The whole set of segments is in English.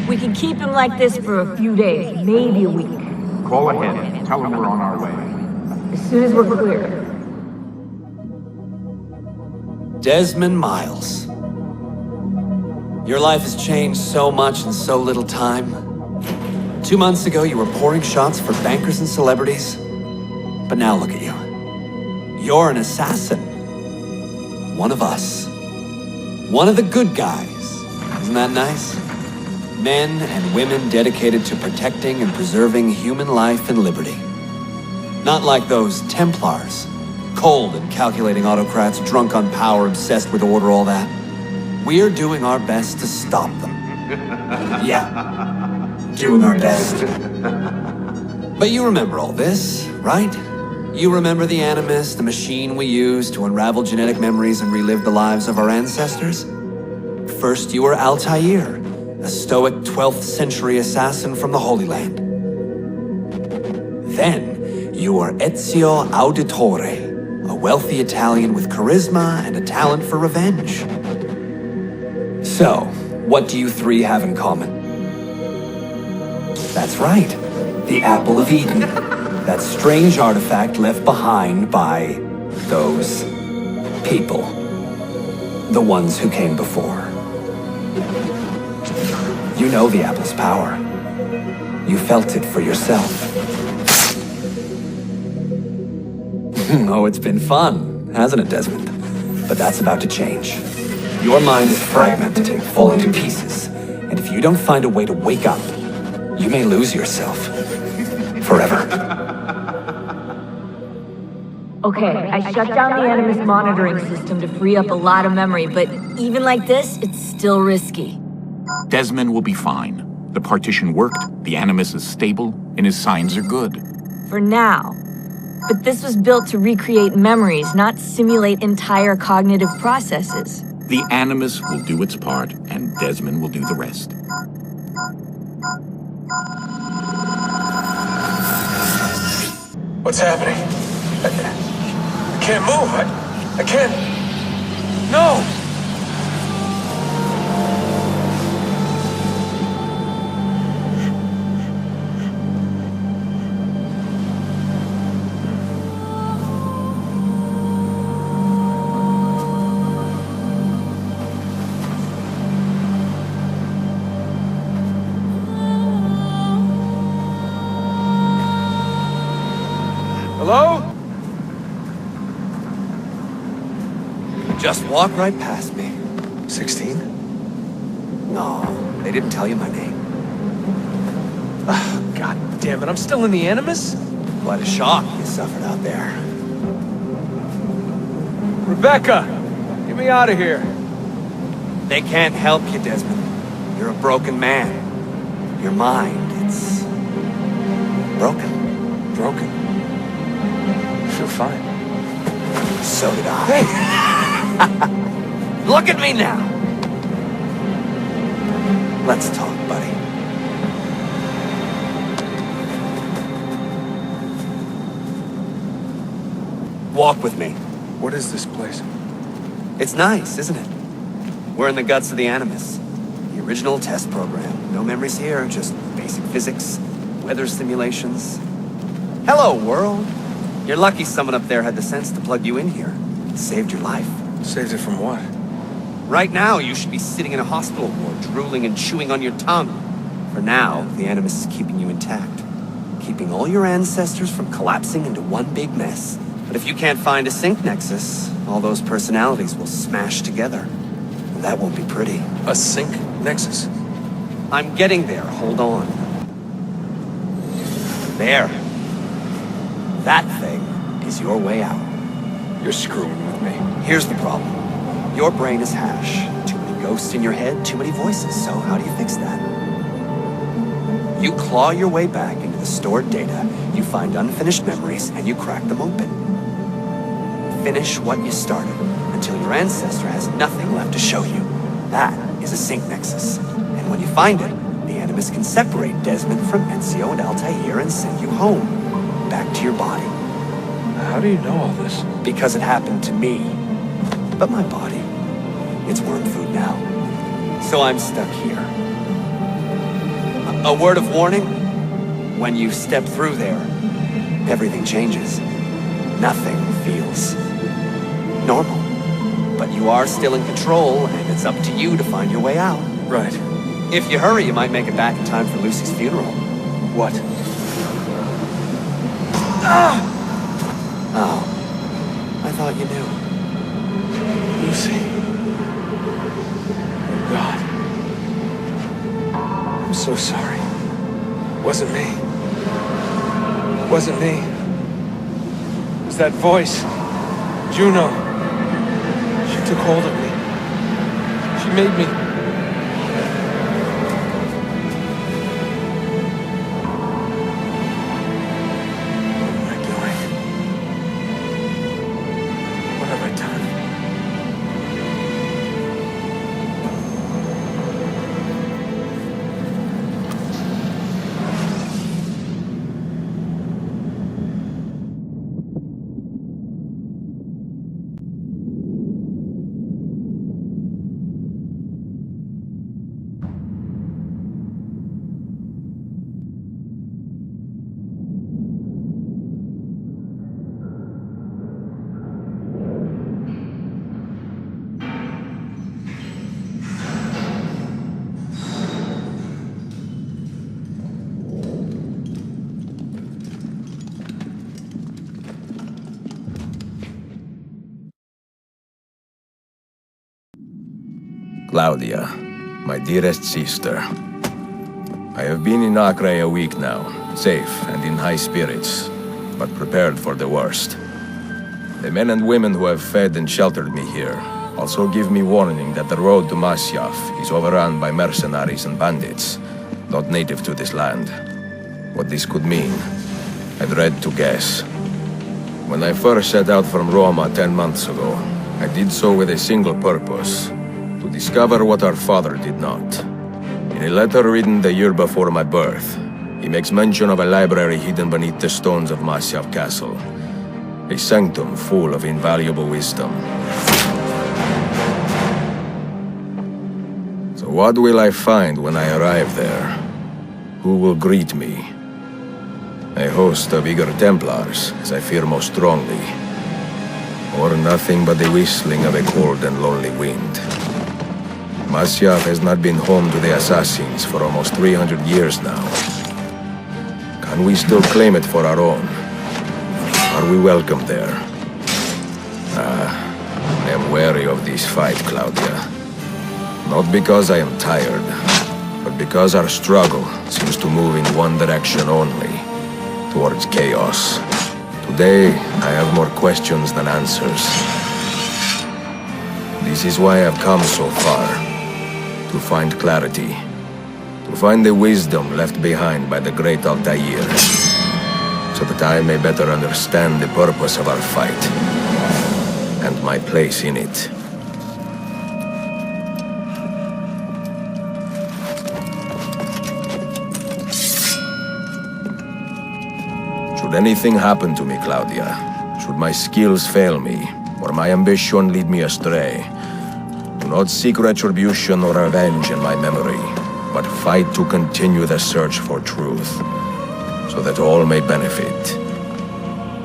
We can keep him like this for a few days, maybe a week. Call ahead. Tell him we're on our way. As soon as we're clear. Desmond Miles. Your life has changed so much in so little time. 2 months ago, you were pouring shots for bankers and celebrities. But now look at you. You're an assassin. One of us. One of the good guys. Isn't that nice? Men and women dedicated to protecting and preserving human life and liberty. Not like those Templars. Cold and calculating autocrats, drunk on power, obsessed with order, all that. We're doing our best to stop them. Yeah. Doing our best. But you remember all this, right? You remember the Animus, the machine we used to unravel genetic memories and relive the lives of our ancestors? First, you were Altair, a stoic 12th century assassin from the Holy Land. Then, you were Ezio Auditore, a wealthy Italian with charisma and a talent for revenge. So, what do you three have in common? That's right, the Apple of Eden. That strange artifact left behind by those people. The ones who came before. You know the apple's power. You felt it for yourself. Oh, it's been fun, hasn't it, Desmond? But that's about to change. Your mind is fragmented and falling to pieces. And if you don't find a way to wake up, you may lose yourself. Forever. Okay, I shut down the Animus monitoring system to free up a lot of memory, but even like this, it's still risky. Desmond will be fine. The partition worked, the Animus is stable, and his signs are good. For now. But this was built to recreate memories, not simulate entire cognitive processes. The Animus will do its part, and Desmond will do the rest. What's happening? I can't move. I can't... No! Hello? Just walk right past me. 16? No, they didn't tell you my name. Oh, God damn it, I'm still in the Animus? Quite a shock you suffered out there. Rebecca! Get me out of here. They can't help you, Desmond. You're a broken man. Your mind, it's... broken. Broken. I feel fine. So did I. Hey! Look at me now! Let's talk, buddy. Walk with me. What is this place? It's nice, isn't it? We're in the guts of the Animus. The original test program. No memories here, just basic physics, weather simulations. Hello, world. You're lucky someone up there had the sense to plug you in here. It saved your life. Saved it from what? Right now, you should be sitting in a hospital ward, drooling and chewing on your tongue. For now, the Animus is keeping you intact. Keeping all your ancestors from collapsing into one big mess. But if you can't find a sync nexus, all those personalities will smash together. And that won't be pretty. A sync nexus? I'm getting there, hold on. There. That thing is your way out. You're screwing with me. Here's the problem. Your brain is hash. Too many ghosts in your head, too many voices. So how do you fix that? You claw your way back into the stored data, you find unfinished memories, and you crack them open. Finish what you started, until your ancestor has nothing left to show you. That is a sync nexus. And when you find it, the Animus can separate Desmond from Ezio and Altair and send you home. Back to your body. How do you know all this? Because it happened to me. But my body, it's worm food now. So I'm stuck here. A word of warning? When you step through there, everything changes. Nothing feels normal. But you are still in control, and it's up to you to find your way out. Right. If you hurry, you might make it back in time for Lucy's funeral. What? Oh. I thought you knew. Lucy. Oh, God. I'm so sorry. Wasn't me. Wasn't me. It was that voice. Juno. She took hold of me. She made me... What am I doing? What have I done? Claudia, my dearest sister. I have been in Acre a week now, safe and in high spirits, but prepared for the worst. The men and women who have fed and sheltered me here also give me warning that the road to Masyaf is overrun by mercenaries and bandits, not native to this land. What this could mean, I dread to guess. When I first set out from Roma 10 months ago, I did so with a single purpose: to discover what our father did not. In a letter written the year before my birth, he makes mention of a library hidden beneath the stones of Masyaf Castle. A sanctum full of invaluable wisdom. So what will I find when I arrive there? Who will greet me? A host of eager Templars, as I fear most strongly. Or nothing but the whistling of a cold and lonely wind. Masyaf has not been home to the assassins for almost 300 years now. Can we still claim it for our own? Are we welcome there? I am wary of this fight, Claudia. Not because I am tired, but because our struggle seems to move in one direction only, towards chaos. Today, I have more questions than answers. This is why I've come so far. To find clarity. To find the wisdom left behind by the great Altair. So that I may better understand the purpose of our fight. And my place in it. Should anything happen to me, Claudia, should my skills fail me, or my ambition lead me astray, do not seek retribution or revenge in my memory, but fight to continue the search for truth, so that all may benefit.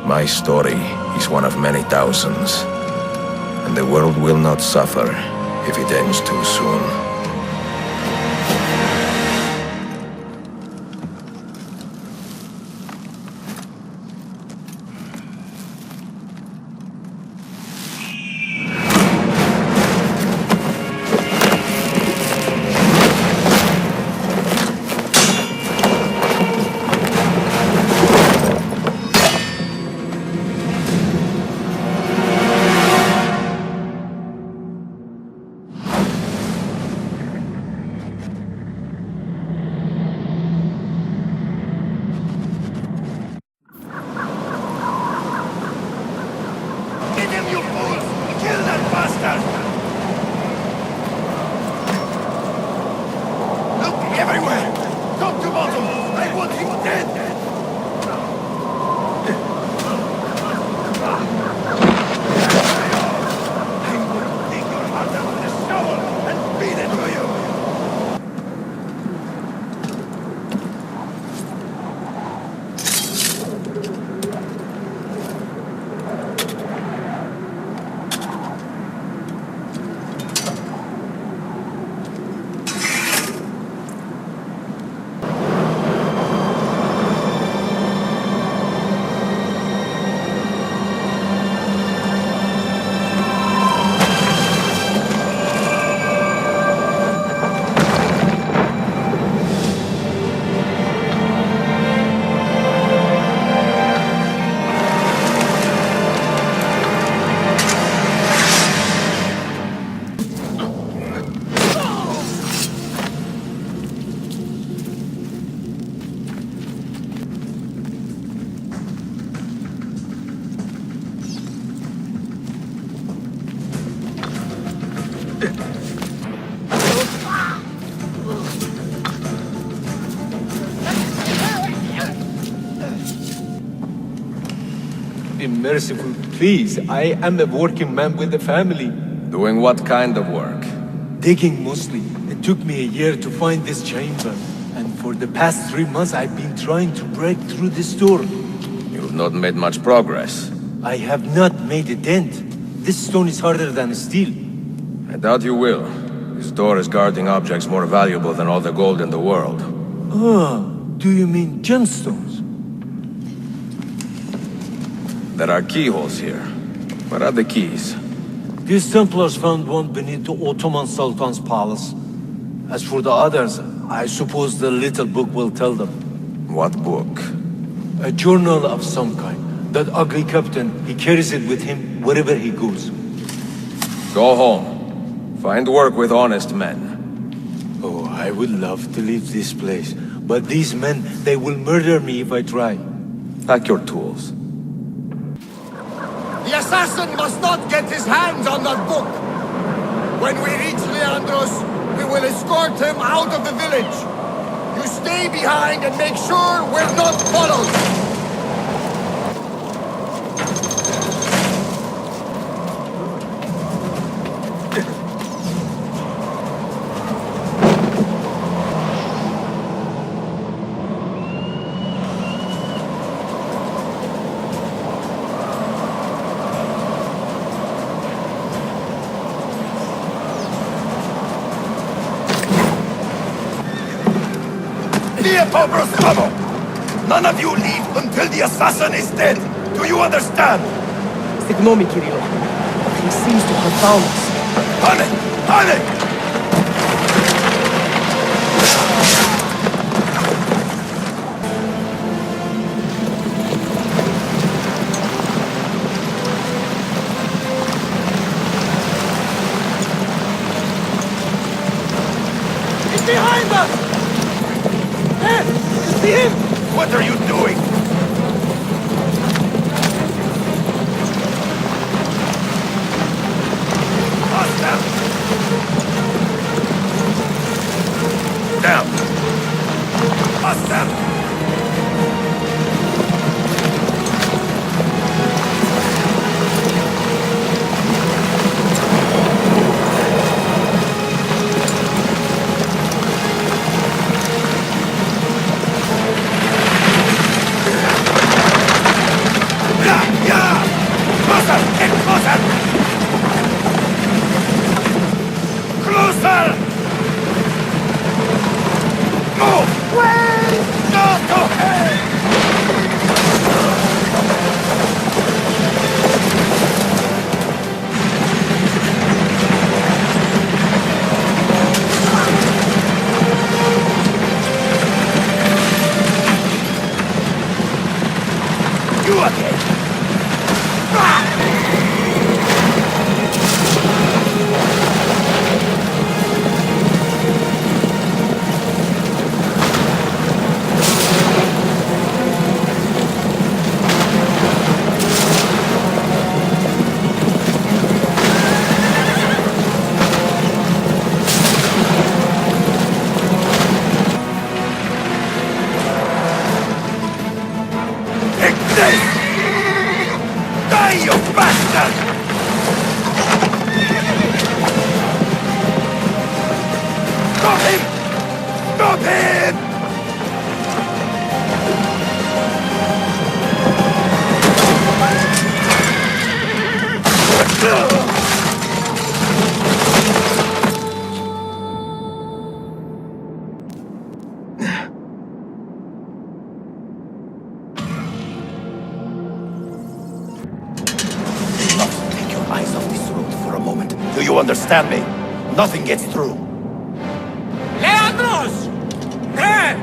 My story is one of many thousands, and the world will not suffer if it ends too soon. be merciful, please. I am a working man with a family. Doing what kind of work? Digging mostly. It took me a year to find this chamber. And for the past 3 months, I've been trying to break through this door. You've not made much progress. I have not made a dent. This stone is harder than steel. I doubt you will. This door is guarding objects more valuable than all the gold in the world. Ah, do you mean gemstones? There are keyholes here. Where are the keys? These Templars found one beneath the Ottoman Sultan's palace. As for the others, I suppose the little book will tell them. What book? A journal of some kind. That ugly captain, he carries it with him wherever he goes. Go home. Find work with honest men. Oh, I would love to leave this place. But these men, they will murder me if I try. Pack your tools. The assassin must not get his hands on that book! When we reach Leandros, we will escort him out of the village. You stay behind and make sure we're not followed! None of you leave until the assassin is dead. Do you understand? Ignore me, Kirilo. He seems to have found us. Panic! Panic! He's behind us! There! You see him? What are you doing? Faster! Down! Faster! Do you understand me? Nothing gets through. Leandros! There!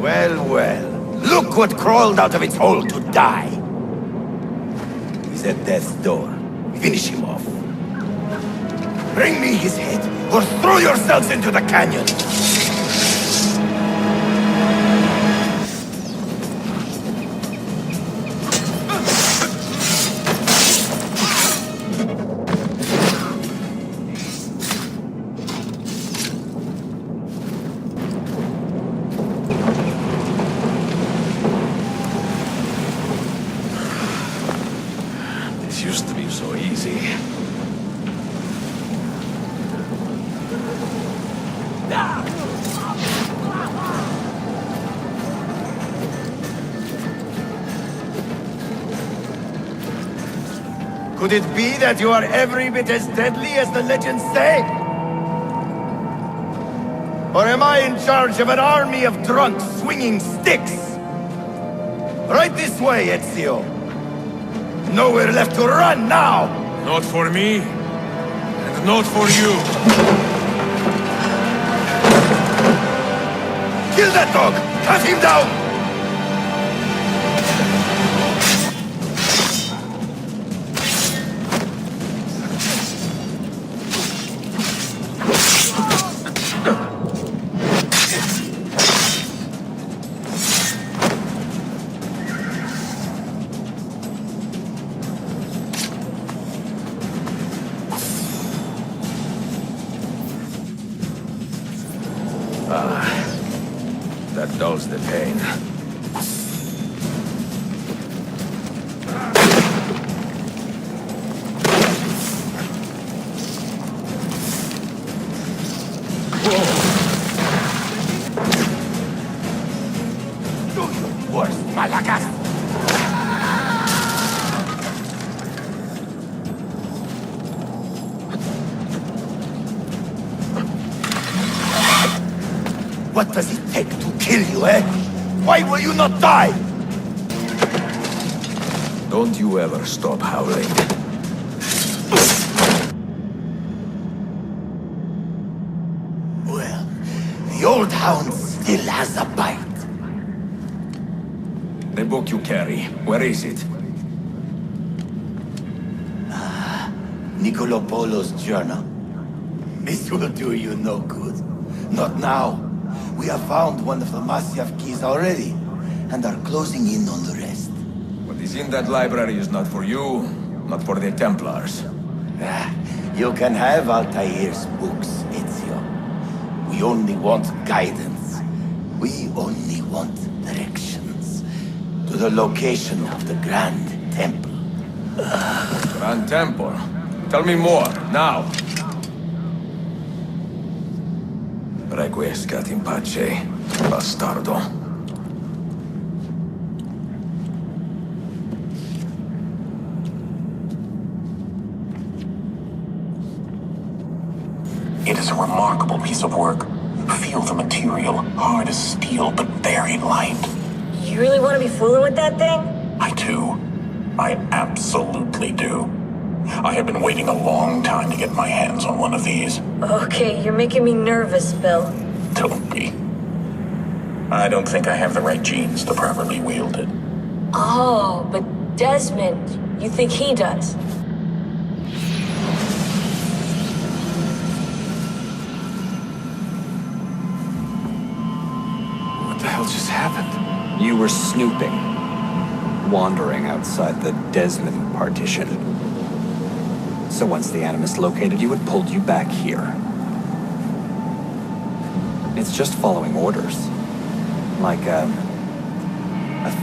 Well, well. Look what crawled out of its hole to die. He's at death's door. Finish him off. Bring me his head, or throw yourselves into the canyon! Could it be that you are every bit as deadly as the legends say? Or am I in charge of an army of drunks swinging sticks? Right this way, Ezio. Nowhere left to run now! Not for me, and not for you. Kill that dog! Cut him down! That dulls the pain. Do your worst, Malagas! What does it take to kill you, eh? Why will you not die? Don't you ever stop howling. Well, the old hound still has a bite. The book you carry, where is it? Niccolo Polo's journal. This will do you no good. Not now. We have found one of the Masyaf keys already, and are closing in on the rest. What is in that library is not for you, not for the Templars. You can have Altair's books, Ezio. We only want guidance. We only want directions. To the location of the Grand Temple. Grand Temple? Tell me more, now. Requiescat in pace, bastardo. It is a remarkable piece of work. Feel the material, hard as steel, but very light. You really want to be fooling with that thing? I do. I absolutely do. I have been waiting a long time to get my hands on one of these. Okay, you're making me nervous, Bill. Don't be. I don't think I have the right genes to properly wield it. Oh, but Desmond, you think he does? What the hell just happened? You were snooping, wandering outside the Desmond partition. So once the Animus located you, it pulled you back here. It's just following orders. Like a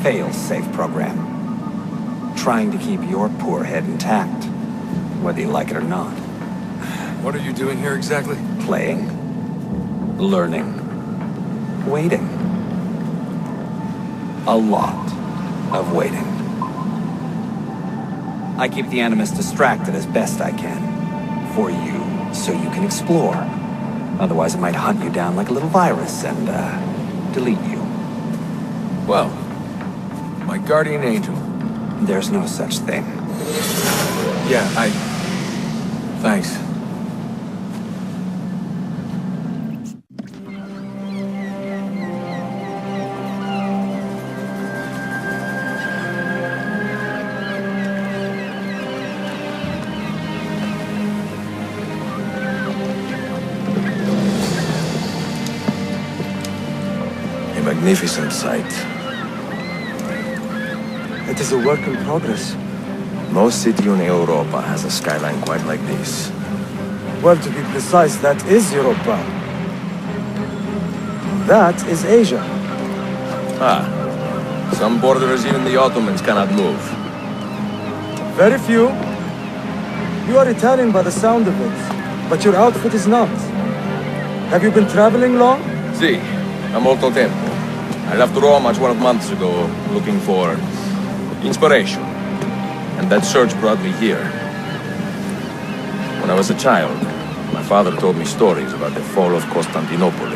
fail-safe program. Trying to keep your poor head intact, whether you like it or not. What are you doing here exactly? Playing. Learning. Waiting. A lot of waiting. I keep the Animus distracted as best I can. For you, so you can explore. Otherwise it might hunt you down like a little virus and, delete you. Well, my guardian angel. There's no such thing. Yeah, Thanks. A magnificent sight. It is a work in progress. No city in Europa has a skyline quite like this. Well, to be precise, that is Europa. That is Asia. Ah, some borders even the Ottomans cannot move. Very few. You are Italian by the sound of it, but your outfit is not. Have you been traveling long? Sì, a molto tempo. I left Rome 12 months ago, looking for inspiration. And that search brought me here. When I was a child, my father told me stories about the fall of Constantinople.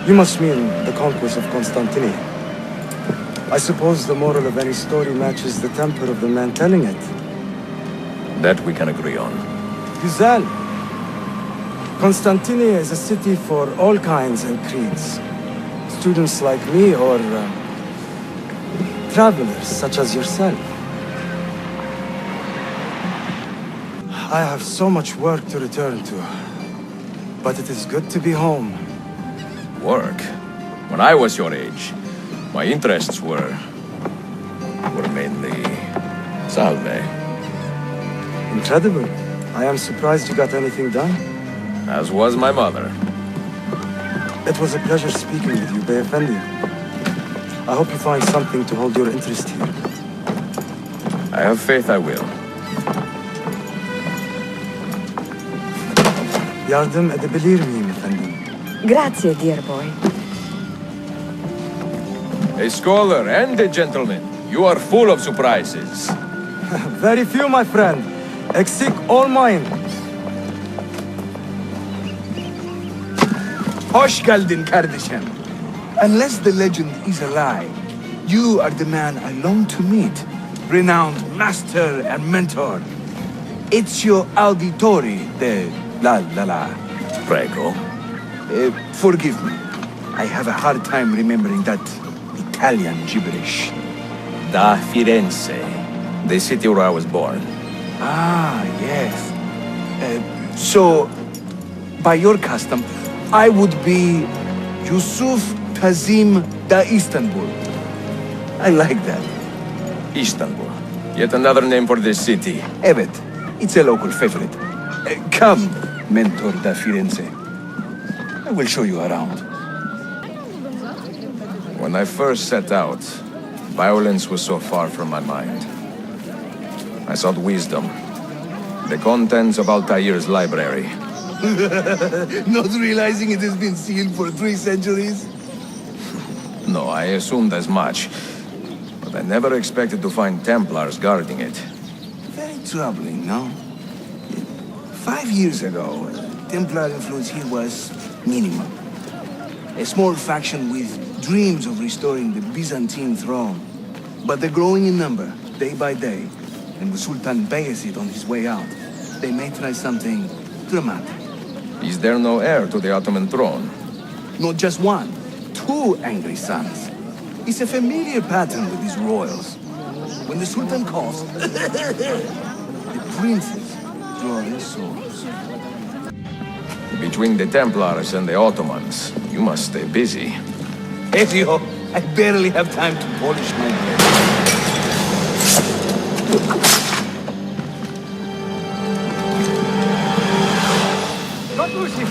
You must mean the conquest of Constantinople. I suppose the moral of any story matches the temper of the man telling it. That we can agree on. Güzel. Constantinople is a city for all kinds and creeds. Students like me or travelers such as yourself. I have so much work to return to, but it is good to be home. Work? When I was your age, my interests were mainly salve. Incredible. I am surprised you got anything done. As was my mother. It was a pleasure speaking with you, Beyefendi. I hope you find something to hold your interest here. I have faith I will. Yardım edebilir miyim efendim? Grazie, dear boy. A scholar and a gentleman. You are full of surprises. Very few, my friend. Eksik olmayın. Hoş geldin kardeşim. Unless the legend is a lie, you are the man I long to meet. Renowned master and mentor. Ezio Auditore de la. Prego. Forgive me. I have a hard time remembering that Italian gibberish. Da Firenze. The city where I was born. Ah, yes. So, by your custom, I would be Yusuf Kazim da Istanbul. I like that. Istanbul. Yet another name for this city. Evet, it's a local favorite. Come, Mentor da Firenze. I will show you around. When I first set out, violence was so far from my mind. I sought wisdom. The contents of Altair's library. Not realizing it has been sealed for 3 centuries? No, I assumed as much. But I never expected to find Templars guarding it. Very troubling, no? 5 years ago, Templar influence here was minimal. A small faction with dreams of restoring the Byzantine throne. But they're growing in number, day by day. And with Sultan Bayezid on his way out, they may try something dramatic. Is there no heir to the Ottoman throne? Not just one, 2 angry sons. It's a familiar pattern with these royals. When the Sultan calls, the princes draw their swords. Between the Templars and the Ottomans, you must stay busy. Ezio, I barely have time to polish my blade. Not losing.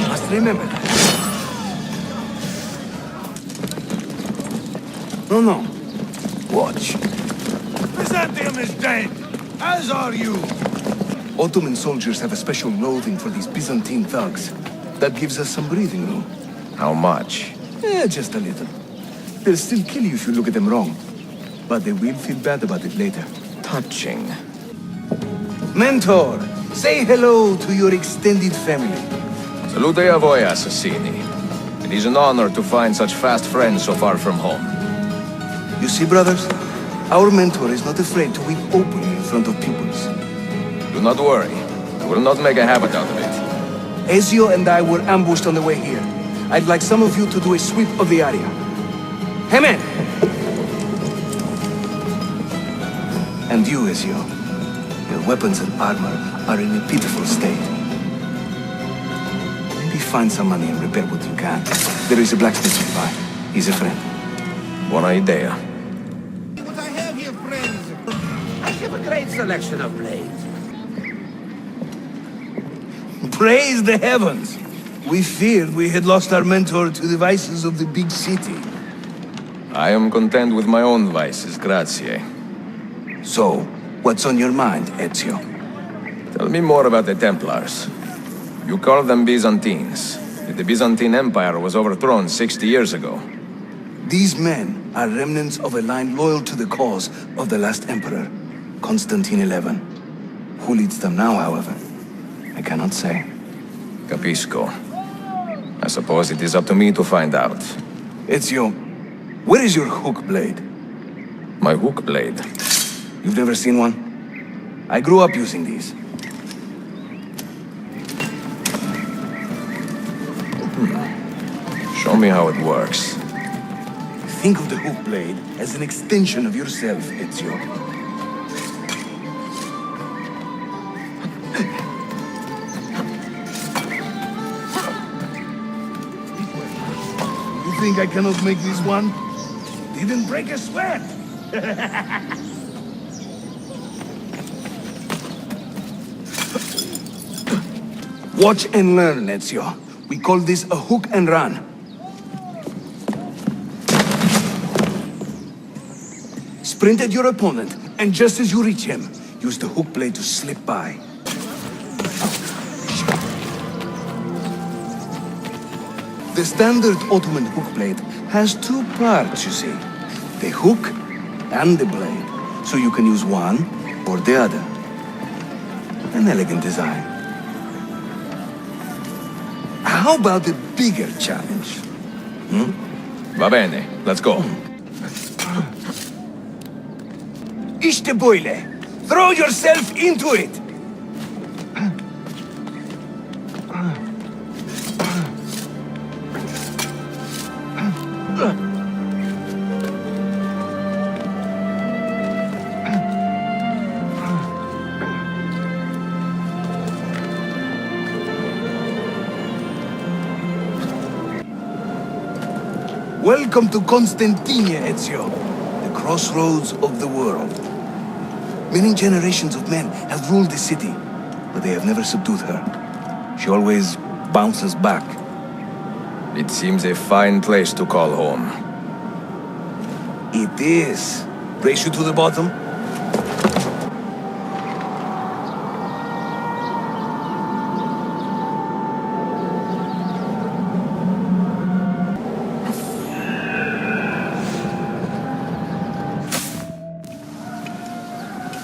Must remember that. No. Watch. Byzantium is dead, as are you. Ottoman soldiers have a special loathing for these Byzantine thugs. That gives us some breathing room. How much? Just a little. They'll still kill you if you look at them wrong. But they will feel bad about it later. Touching. Mentor, say hello to your extended family. Salute a voi, assassini. It is an honor to find such fast friends so far from home. You see, brothers? Our mentor is not afraid to weep openly in front of pupils. Do not worry. I will not make a habit out of it. Ezio and I were ambushed on the way here. I'd like some of you to do a sweep of the area. Hey, man! And you, Ezio. Your weapons and armor are in a pitiful state. Maybe find some money and repair what you can. There is a blacksmith nearby. He's a friend. Buona idea. What I have here, friends. I have a great selection of blades. Praise the heavens! We feared we had lost our mentor to the vices of the big city. I am content with my own vices, grazie. So, what's on your mind, Ezio? Tell me more about the Templars. You call them Byzantines. Yet the Byzantine Empire was overthrown 60 years ago. These men are remnants of a line loyal to the cause of the last emperor, Constantine XI. Who leads them now, however, I cannot say. Capisco. I suppose it is up to me to find out. Ezio, where is your hook blade? My hook blade. You've never seen one? I grew up using these. Show me how it works. Think of the hook blade as an extension of yourself, Ezio. You think I cannot make this one? Didn't break a sweat! Watch and learn, Ezio. We call this a hook and run. Sprint at your opponent, and just as you reach him, use the hook blade to slip by. The standard Ottoman hook blade has two parts, you see. The hook and the blade, so you can use one or the other. An elegant design. How about the bigger challenge? Va bene, let's go. İşte böyle. Throw yourself into it. Welcome to Constantine, Ezio, the crossroads of the world. Many generations of men have ruled the city, but they have never subdued her. She always bounces back. It seems a fine place to call home. It is. Race you to the bottom?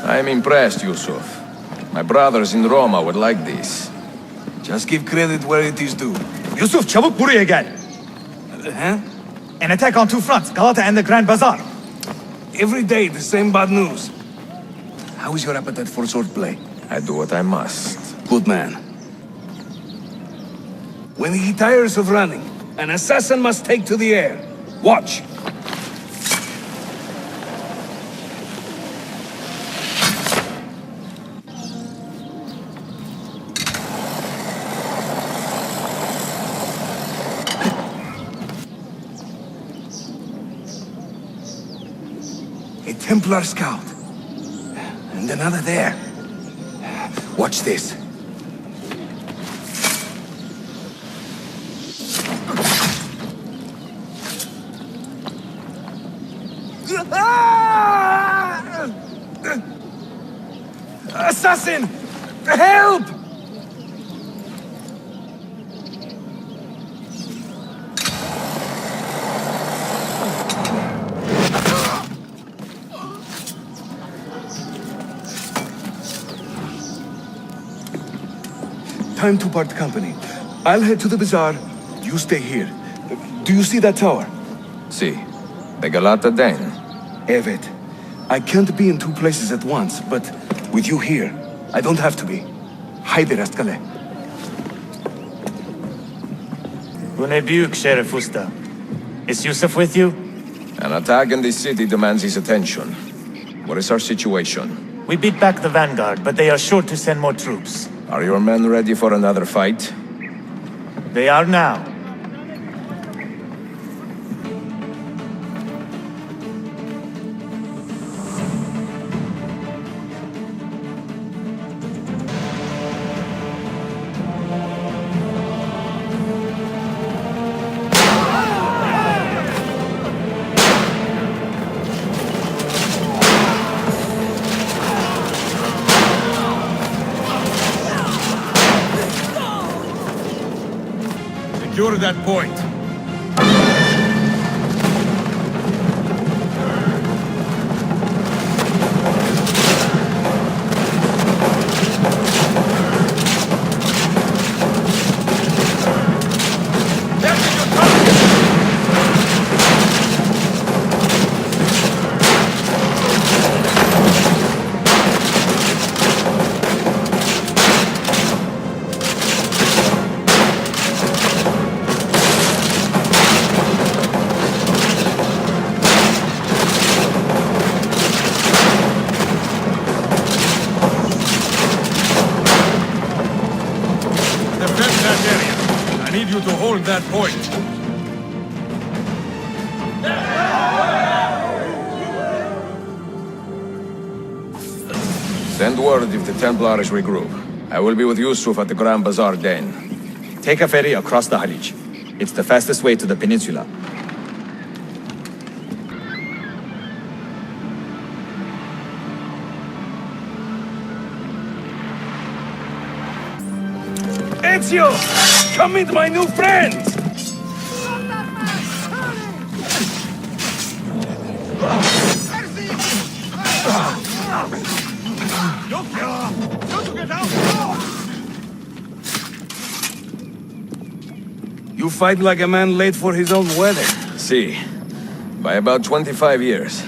I am impressed, Yusuf. My brothers in Roma would like this. Just give credit where it is due. Yusuf, çabuk buraya gel. Huh? An attack on two fronts, Galata and the Grand Bazaar. Every day, the same bad news. How is your appetite for swordplay? I do what I must. Good man. When he tires of running, an assassin must take to the air. Watch. A Templar scout. And another there. Watch this. Assassin! Help! Time to part company. I'll head to the bazaar. You stay here. Do you see that tower? See, the Galata Den. Evet. I can't be in two places at once, but with you here, I don't have to be. Haydi rastgele. Bu ne büyük Sheriff Usta. Is Yusuf with you? An attack in this city demands his attention. What is our situation? We beat back the vanguard, but they are sure to send more troops. Are your men ready for another fight? They are now. Secure that point. you to hold that point. Send word if the Templars regroup. I will be with Yusuf at the Grand Bazaar Den. Take a ferry across the Halij. It's the fastest way to the peninsula. Ezio! Come meet my new friends! You fight like a man late for his own wedding. See, by about 25 years.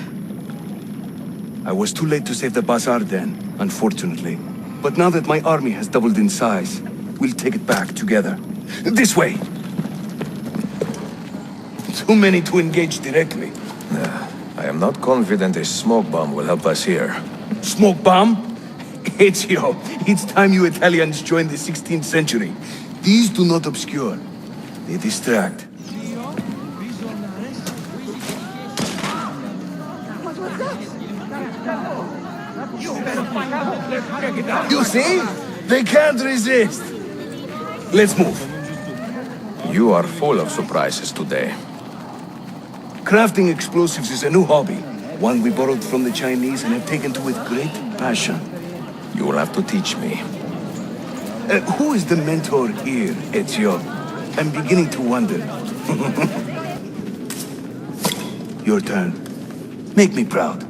I was too late to save the bazaar then, unfortunately. But now that my army has doubled in size, we'll take it back together. This way! Too many to engage directly. I am not confident a smoke bomb will help us here. Smoke bomb? Ezio, it's time you Italians joined the 16th century. These do not obscure. They distract. You see? They can't resist. Let's move. You are full of surprises today. Crafting explosives is a new hobby. One we borrowed from the Chinese and have taken to with great passion. You will have to teach me. Who is the mentor here, Ezio? I'm beginning to wonder. Your turn. Make me proud.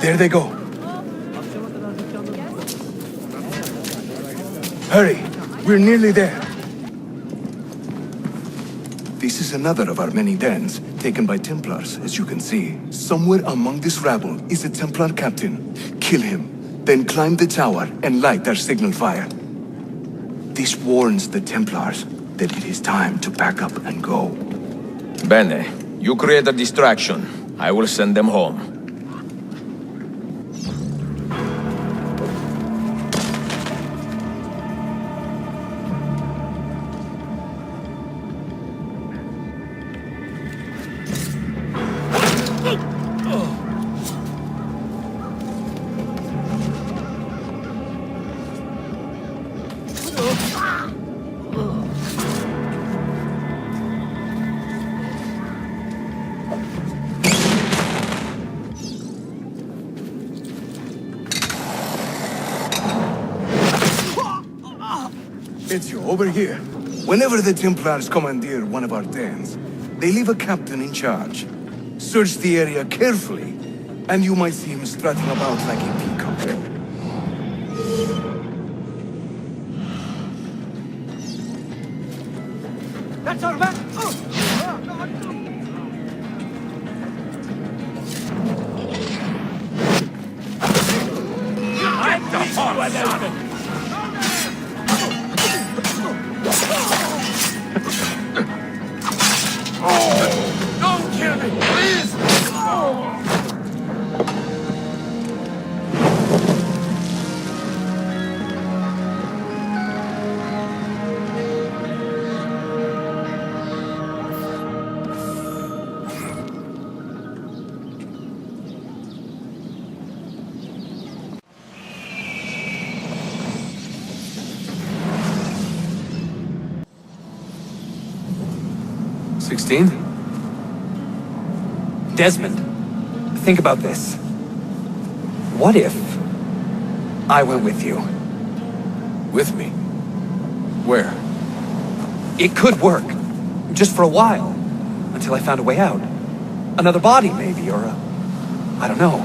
There they go. Hurry, we're nearly there. This is another of our many dens, taken by Templars, as you can see. Somewhere among this rabble is a Templar captain. Kill him, then climb the tower and light our signal fire. This warns the Templars that it is time to pack up and go. Bene, you create a distraction. I will send them home. Ezio, over here. Whenever the Templars commandeer one of our dens, they leave a captain in charge. Search the area carefully, and you might see him strutting about like a peacock. That's our man! Don't kill me, please! Desmond, think about this. What if I went with you? With me? Where? It could work. Just for a while. Until I found a way out. Another body, maybe, or I don't know.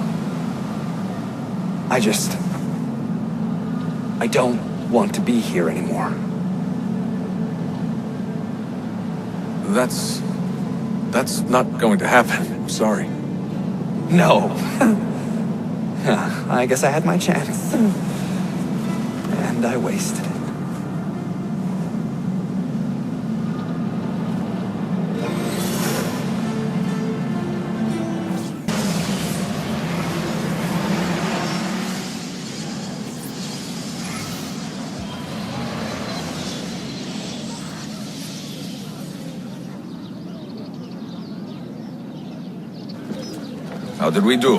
I don't want to be here anymore. That's not going to happen. I'm sorry. No. I guess I had my chance. And I wasted it. How did we do?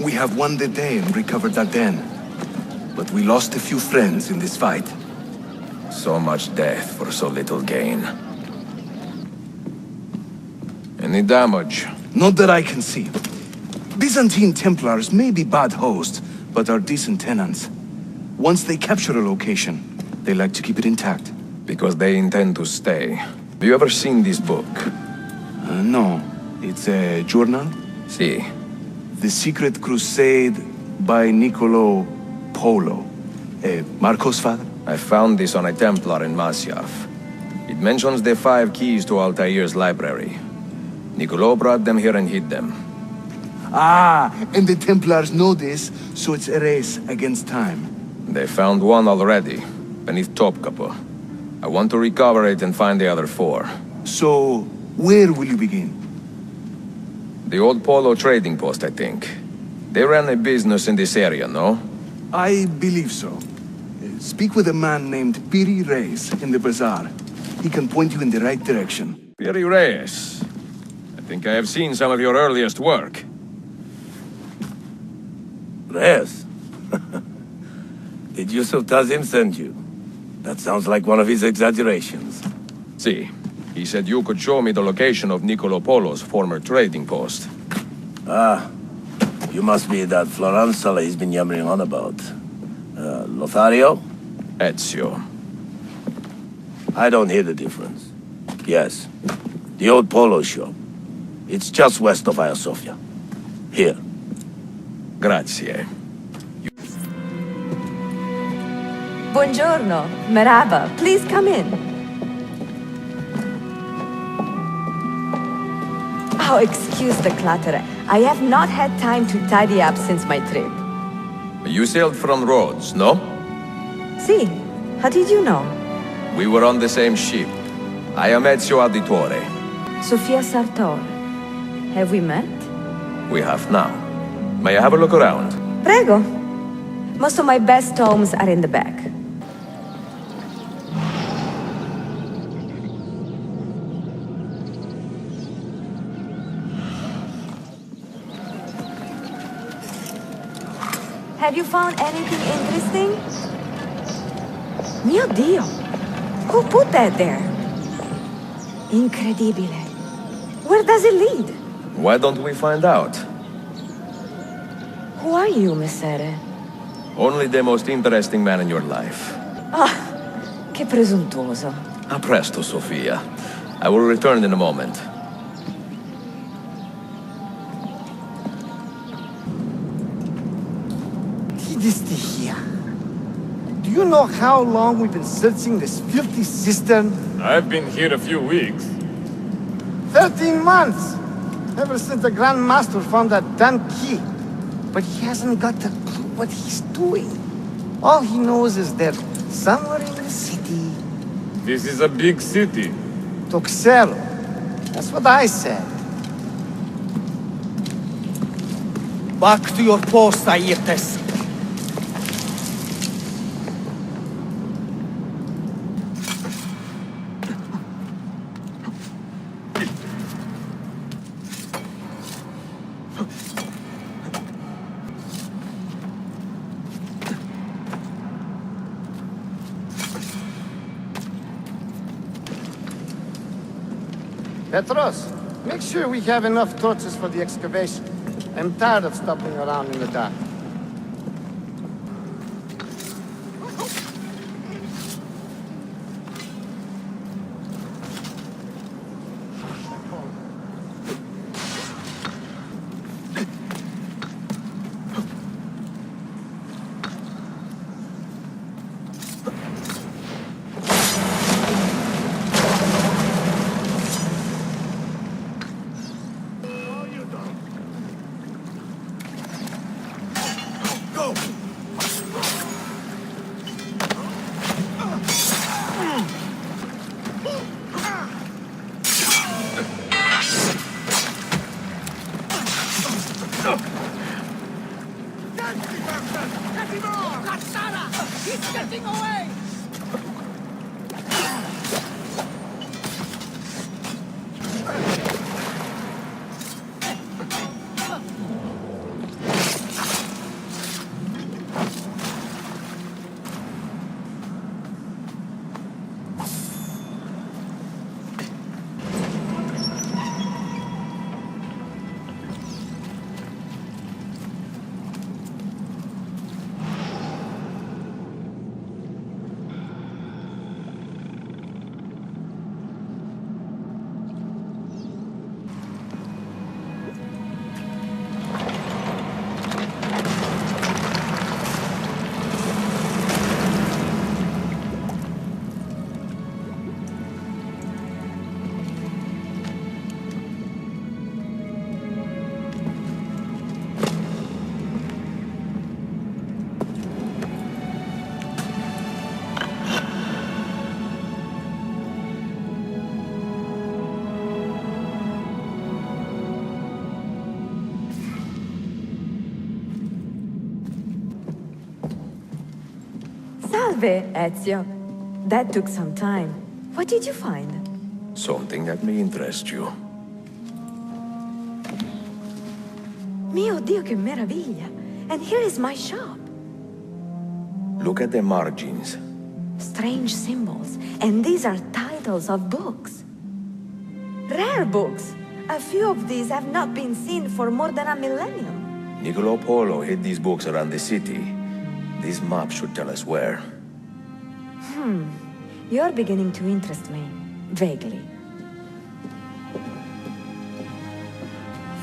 We have won the day and recovered Ardennes. But we lost a few friends in this fight. So much death for so little gain. Any damage? Not that I can see. Byzantine Templars may be bad hosts, but are decent tenants. Once they capture a location, they like to keep it intact. Because they intend to stay. Have you ever seen this book? No. It's a journal? See. The Secret Crusade by Niccolo Polo. Marco's father? I found this on a Templar in Masyaf. It mentions the 5 keys to Altair's library. Niccolo brought them here and hid them. Ah, and the Templars know this, so it's a race against time. They found one already, beneath Topkapi. I want to recover it and find the other 4. So, where will you begin? The old Polo trading post, I think. They ran a business in this area, no? I believe so. Speak with a man named Piri Reyes in the bazaar. He can point you in the right direction. Piri Reyes. I think I have seen some of your earliest work. Reyes? Did Yusuf Tazim send you? That sounds like one of his exaggerations. See, he said you could show me the location of Niccolo Polo's former trading post. Ah, you must be that Floranzola he's been yammering on about. Lothario? Ezio. I don't hear the difference. Yes, the old Polo shop. It's just west of Hagia Sophia. Here. Grazie. Buongiorno. Merhaba. Please come in. Oh, excuse the clutter. I have not had time to tidy up since my trip. You sailed from Rhodes, no? See, how did you know? We were on the same ship. I am Ezio Auditore. Sofia Sartor. Have we met? We have now. May I have a look around? Prego. Most of my best tomes are in the back. Have you found anything interesting? Mio Dio! Who put that there? Incredibile. Where does it lead? Why don't we find out? Who are you, Messere? Only the most interesting man in your life. Ah, che presuntuoso. A presto, Sofia. I will return in a moment. This here. Do you know how long we've been searching this filthy cistern? I've been here a few weeks. 13 months! Ever since the Grand Master found that damn key. But he hasn't got a clue what he's doing. All he knows is that somewhere in the city... This is a big city. Toxero. That's what I said. Back to your post, Aietes. Petros, make sure we have enough torches for the excavation. I'm tired of stopping around in the dark. He's getting away! Salve, Ezio. That took some time. What did you find? Something that may interest you. Mio Dio, che meraviglia! And here is my shop. Look at the margins. Strange symbols. And these are titles of books. Rare books. A few of these have not been seen for more than a millennium. Niccolo Polo hid these books around the city. This map should tell us where. You're beginning to interest me. Vaguely.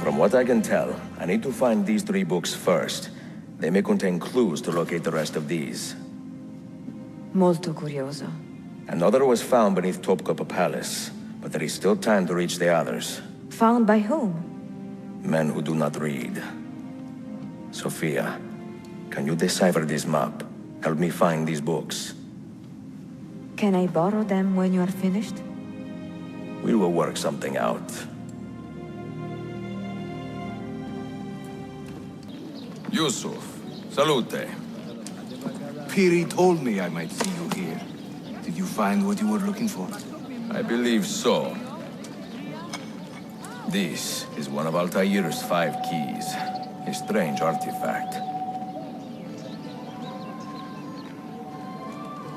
From what I can tell, I need to find these 3 books first. They may contain clues to locate the rest of these. Molto curioso. Another was found beneath Topkapi Palace, but there is still time to reach the others. Found by whom? Men who do not read. Sophia, can you decipher this map? Help me find these books. Can I borrow them when you are finished? We will work something out. Yusuf, salute. Piri told me I might see you here. Did you find what you were looking for? I believe so. This is one of Altair's 5 keys. A strange artifact.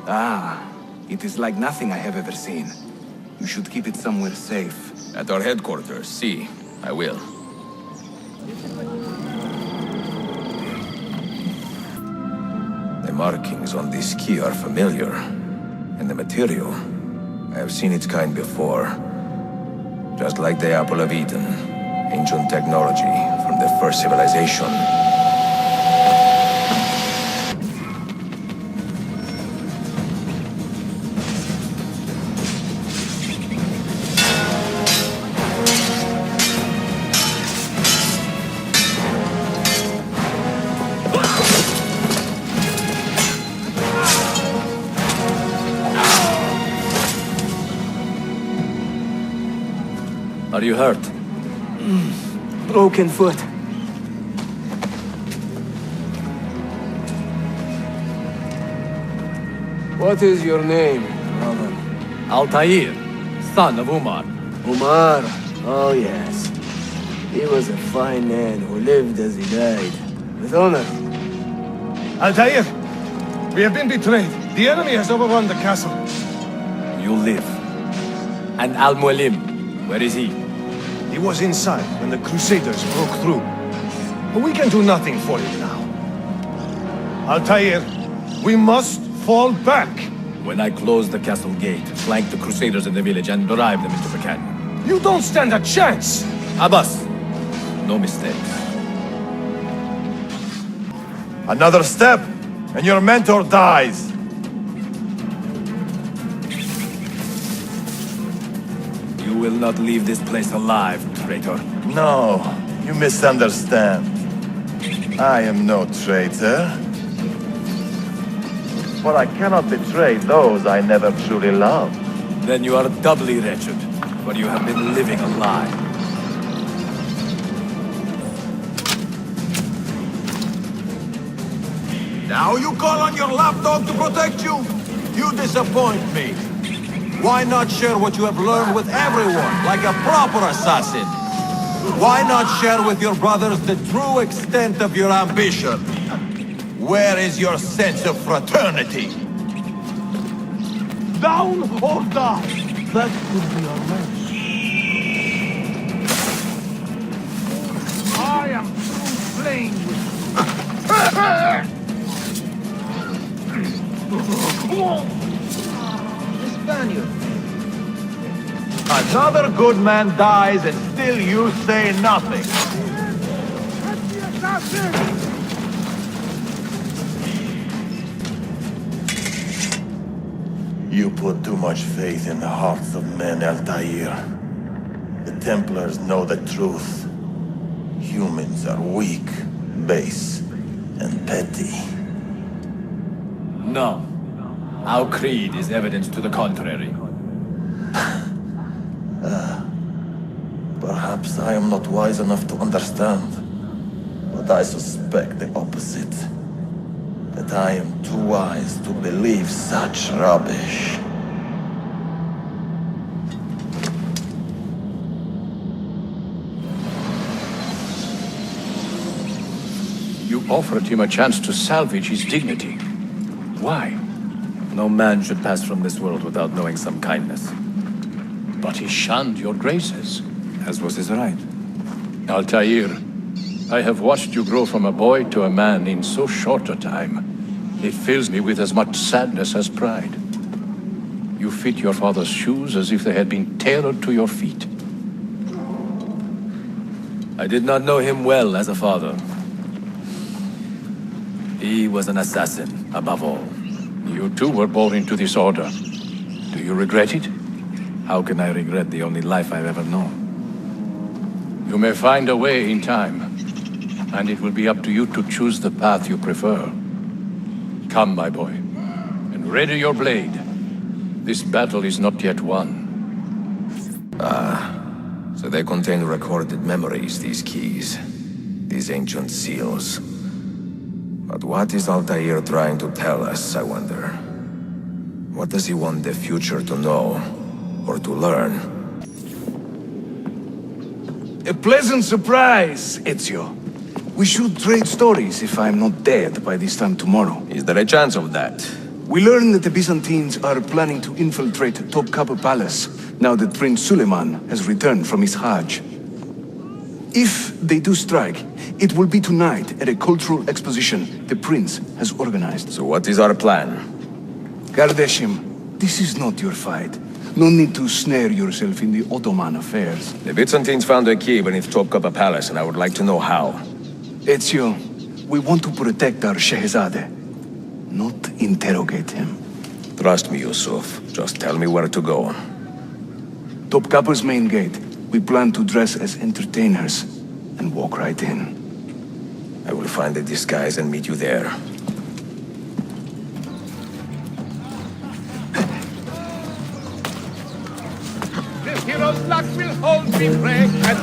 Ah, it is like nothing I have ever seen. You should keep it somewhere safe. At our headquarters, see. I will. The markings on this key are familiar. And the material, I have seen its kind before. Just like the Apple of Eden, ancient technology from the first civilization. Are you hurt? Broken foot. What is your name, brother? Altair, son of Umar. Umar. Oh, yes. He was a fine man who lived as he died. With honor. Altair! We have been betrayed. The enemy has overrun the castle. You live. And Al-Mualim, where is he? He was inside when the Crusaders broke through. But we can do nothing for him now. Altair, we must fall back. When I close the castle gate, flank the Crusaders in the village and drive them into the canyon. You don't stand a chance! Abbas, no mistakes. Another step, and your mentor dies. You will not leave this place alive, traitor. No, you misunderstand. I am no traitor. But I cannot betray those I never truly loved. Then you are doubly wretched, for you have been living a lie. Now you call on your lapdog to protect you? You disappoint me. Why not share what you have learned with everyone, like a proper assassin? Why not share with your brothers the true extent of your ambition? Where is your sense of fraternity? Down or die? That could be our match. I am through playing with Another good man dies and still you say nothing. You put too much faith in the hearts of men, Altair. The Templars know the truth. Humans are weak, base, and petty. No. Our creed is evidence to the contrary. Perhaps I am not wise enough to understand, but I suspect the opposite. that I am too wise to believe such rubbish. You offered him a chance to salvage his dignity. Why? No man should pass from this world without knowing some kindness. But he shunned your graces. As was his right. Altair, I have watched you grow from a boy to a man in so short a time. It fills me with as much sadness as pride. You fit your father's shoes as if they had been tailored to your feet. I did not know him well as a father. He was an assassin, above all. You too were born into this order. Do you regret it? How can I regret the only life I've ever known? You may find a way in time, and it will be up to you to choose the path you prefer. Come, my boy, and ready your blade. This battle is not yet won. So they contain recorded memories, these keys. These ancient seals. But what is Altair trying to tell us, I wonder? What does he want the future to know? Or to learn? A pleasant surprise, Ezio. We should trade stories if I'm not dead by this time tomorrow. Is there a chance of that? We learn that the Byzantines are planning to infiltrate Topkapi Palace now that Prince Suleiman has returned from his Hajj. If they do strike, it will be tonight at a cultural exposition the prince has organized. So what is our plan? Kardashim, this is not your fight. No need to snare yourself in the Ottoman affairs. The Byzantines found a key beneath Topkapi Palace, and I would like to know how. Ezio, we want to protect our Shehzade, not interrogate him. Trust me, Yusuf. Just tell me where to go. Topkapi's main gate. We plan to dress as entertainers and walk right in. I will find a disguise and meet you there. This hero's luck will hold me pregnant.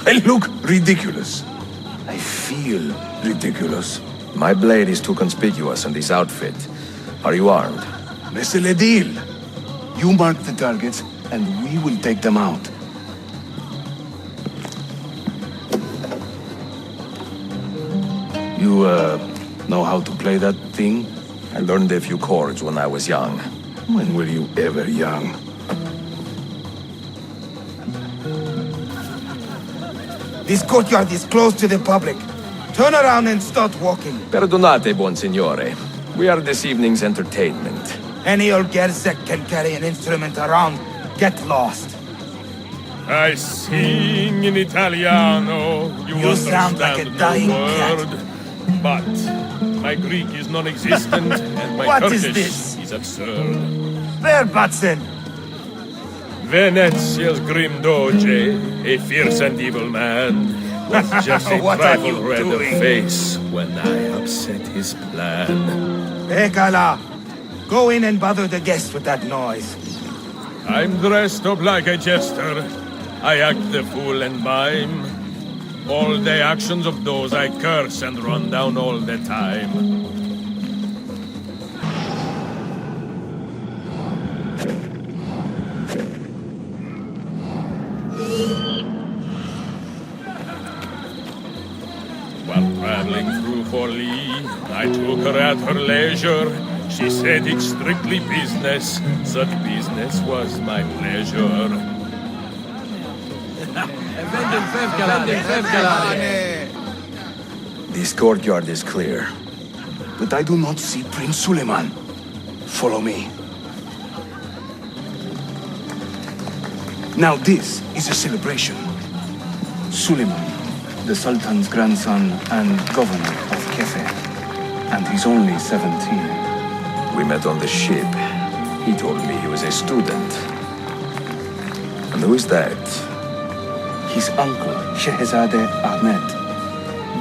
I look ridiculous. I feel ridiculous. My blade is too conspicuous in this outfit. Are you armed? Mr. Ledil, you mark the targets, and we will take them out. You, know how to play that thing? I learned a few chords when I was young. When were you ever young? This courtyard is closed to the public. Turn around and start walking. Perdonate, buon signore. We are this evening's entertainment. Any old gerzek can carry an instrument around. Get lost. I sing in Italiano. You sound like a dying word, but my Greek is non-existent and my What Turkish is this? is absurd. Verbatzen! Venezia's grim doge, a fierce and evil man, was just a What are trifle you red of doing? face when I upset his plan. Ekala, go in and bother the guests with that noise. I'm dressed up like a jester. I act the fool and mime. All the actions of those I curse and run down all the time. While traveling through Forli, I took her at her leisure. She said it's strictly business. Such business was my pleasure. This courtyard is clear. But I do not see Prince Suleiman. Follow me. Now this is a celebration. Suleiman, the Sultan's grandson and governor of Kefe. And he's only 17. We met on the ship. He told me he was a student. And who is that? His uncle, Shehzade Ahmed,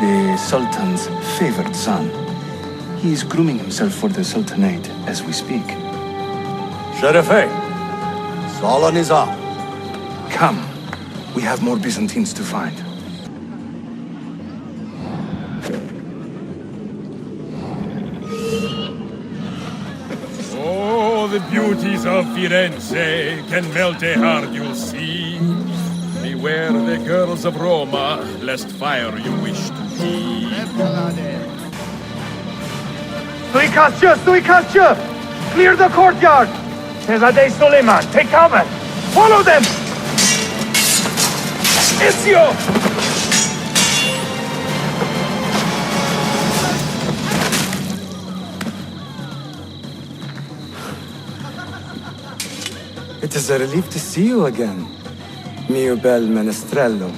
the Sultan's favored son. He is grooming himself for the Sultanate as we speak. Sheriff, Solon is up. Come. We have more Byzantines to find. Oh, the beauties of Firenze can melt a heart, you'll see. Beware the girls of Roma, lest fire you wish to be. Suikastçı! Clear the courtyard! Shehzadeh Suleiman, take cover! Follow them! Ezio! It is a relief to see you again, mio bel menestrello.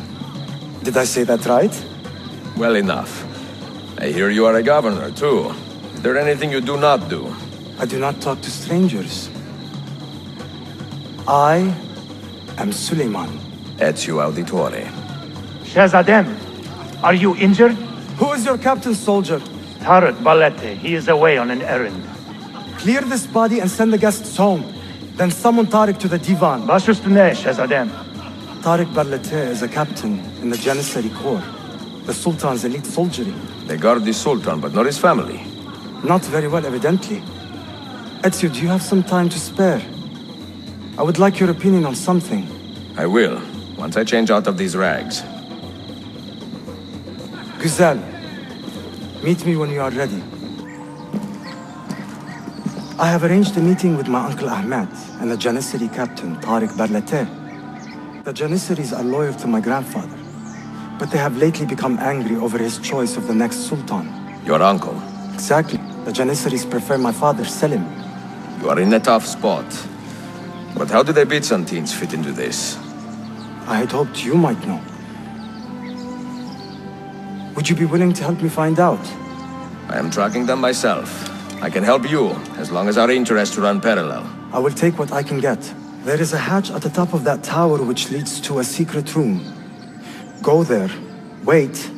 Did I say that right? Well enough. I hear you are a governor, too. Is there anything you do not do? I do not talk to strangers. I am Suleiman. Ezio Auditore. Shehzadeh, are you injured? Who is your captain, soldier? Tarek Balete, he is away on an errand. Clear this body and send the guests home. Then summon Tarek to the divan. Baş üstüne, Shehzadeh. Tarek Balete is a captain in the Janissary Corps, the Sultan's elite soldiery. They guard the Sultan, but not his family. Not very well, evidently. Ezio, do you have some time to spare? I would like your opinion on something. I will, once I change out of these rags. Güzel. Meet me when you are ready. I have arranged a meeting with my uncle Ahmed and the Janissary captain, Tarek Barlete. The Janissaries are loyal to my grandfather, but they have lately become angry over his choice of the next sultan. Your uncle? Exactly. The Janissaries prefer my father, Selim. You are in a tough spot. But how do the Byzantines fit into this? I had hoped you might know. Would you be willing to help me find out? I am tracking them myself. I can help you, as long as our interests run parallel. I will take what I can get. There is a hatch at the top of that tower which leads to a secret room. Go there, wait,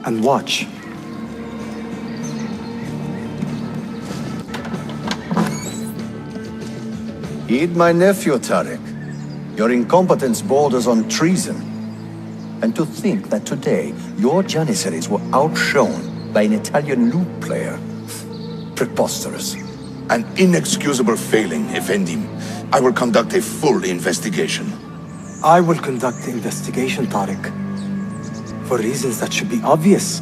and watch. Heed my nephew, Tarek. Your incompetence borders on treason. And to think that today, your Janissaries were outshone by an Italian lute player. Preposterous. An inexcusable failing, Effendim. I will conduct a full investigation. I will conduct the investigation, Tarek. For reasons that should be obvious.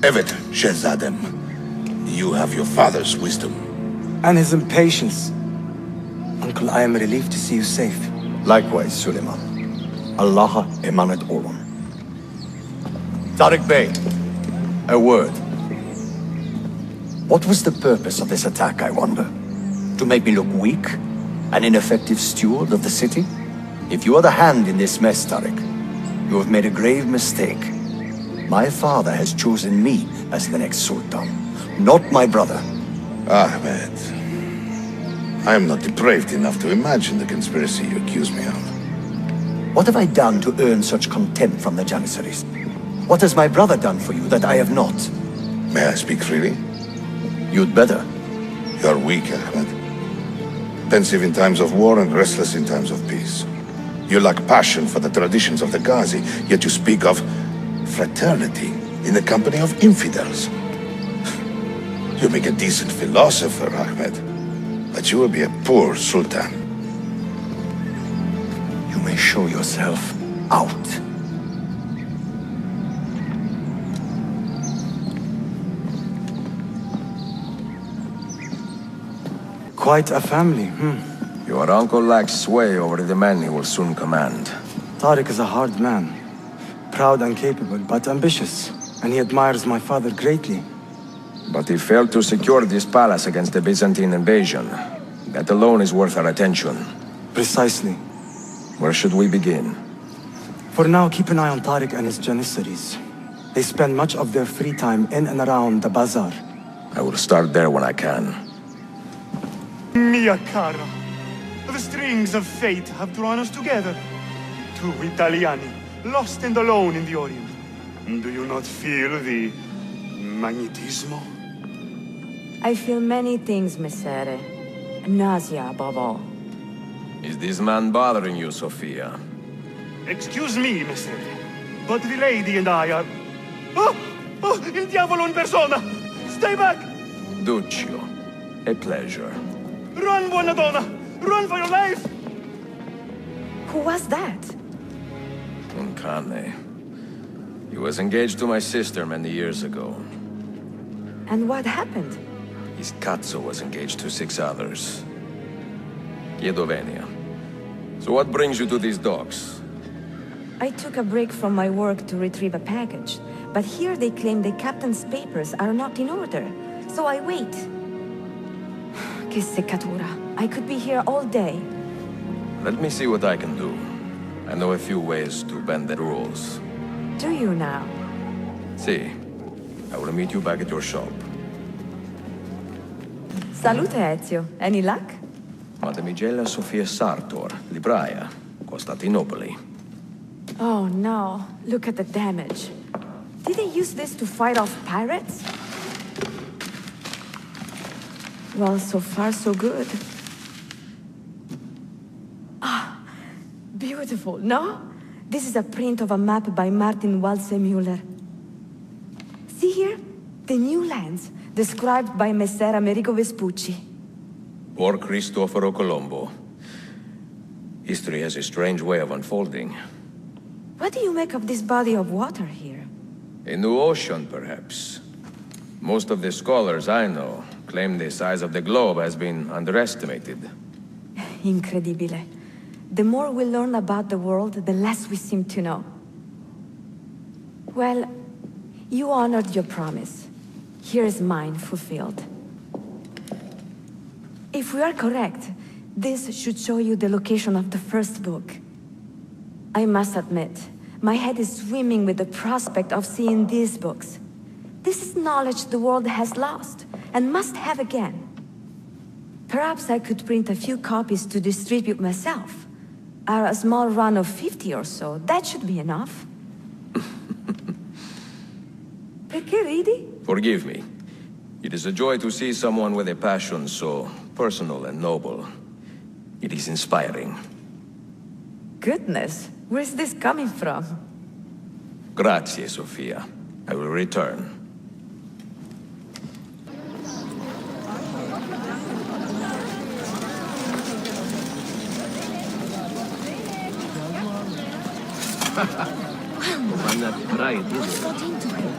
Evet, Shehzadem. You have your father's wisdom. And his impatience. Uncle, I am relieved to see you safe. Likewise, Suleiman. Allah emanet olun. Tarek Bey, a word. What was the purpose of this attack, I wonder? To make me look weak? An ineffective steward of the city? If you are the hand in this mess, Tarek, you have made a grave mistake. My father has chosen me as the next Sultan, not my brother. Ahmed, I am not depraved enough to imagine the conspiracy you accuse me of. What have I done to earn such contempt from the Janissaries? What has my brother done for you that I have not? May I speak freely? You'd better. You are weak, Ahmed. Pensive in times of war and restless in times of peace. You lack passion for the traditions of the Ghazi, yet you speak of fraternity in the company of infidels. You make a decent philosopher, Ahmed, but you will be a poor sultan. You may show yourself out. Quite a family, Your uncle lacks sway over the men he will soon command. Tarek is a hard man. Proud and capable, but ambitious. And he admires my father greatly. But he failed to secure this palace against the Byzantine invasion. That alone is worth our attention. Precisely. Where should we begin? For now, keep an eye on Tarek and his Janissaries. They spend much of their free time in and around the bazaar. I will start there when I can. Mia cara, the strings of fate have drawn us together. Two Italiani, lost and alone in the Orient. Do you not feel the magnetismo? I feel many things, Messere. Nausea above all. Is this man bothering you, Sophia? Excuse me, mister, but the lady and I are... Oh! Oh, il diavolo in persona! Stay back! Duccio, a pleasure. Run, buona donna! Run for your life! Who was that? Un cane. He was engaged to my sister many years ago. And what happened? His cazzo was engaged to 6 others. Chiedovenia. So what brings you to these docks? I took a break from my work to retrieve a package, but here they claim the captain's papers are not in order, so I wait. Che seccatura. I could be here all day. Let me see what I can do. I know a few ways to bend the rules. Do you now? See, I will meet you back at your shop. Salute, Ezio. Any luck? Madamigella Sofia Sartor, libraia, Costantinopoli. Oh no, look at the damage. Did they use this to fight off pirates? Well, so far so good. Ah, beautiful, no? This is a print of a map by Martin Walsemüller. See here? The new lands, described by Messer Amerigo Vespucci. Or Cristoforo Colombo. History has a strange way of unfolding. What do you make of this body of water here? A new ocean, perhaps. Most of the scholars I know claim the size of the globe has been underestimated. Incredibile. The more we learn about the world, the less we seem to know. Well, you honored your promise. Here is mine fulfilled. If we are correct, this should show you the location of the first book. I must admit, my head is swimming with the prospect of seeing these books. This is knowledge the world has lost, and must have again. Perhaps I could print a few copies to distribute myself. A small run of 50 or so, that should be enough. Perché ridi? Forgive me. It is a joy to see someone with a passion so personal and noble. It is inspiring. Goodness, where's this coming from? Grazie, Sophia. I will return. I'm not right, is it? Got into him.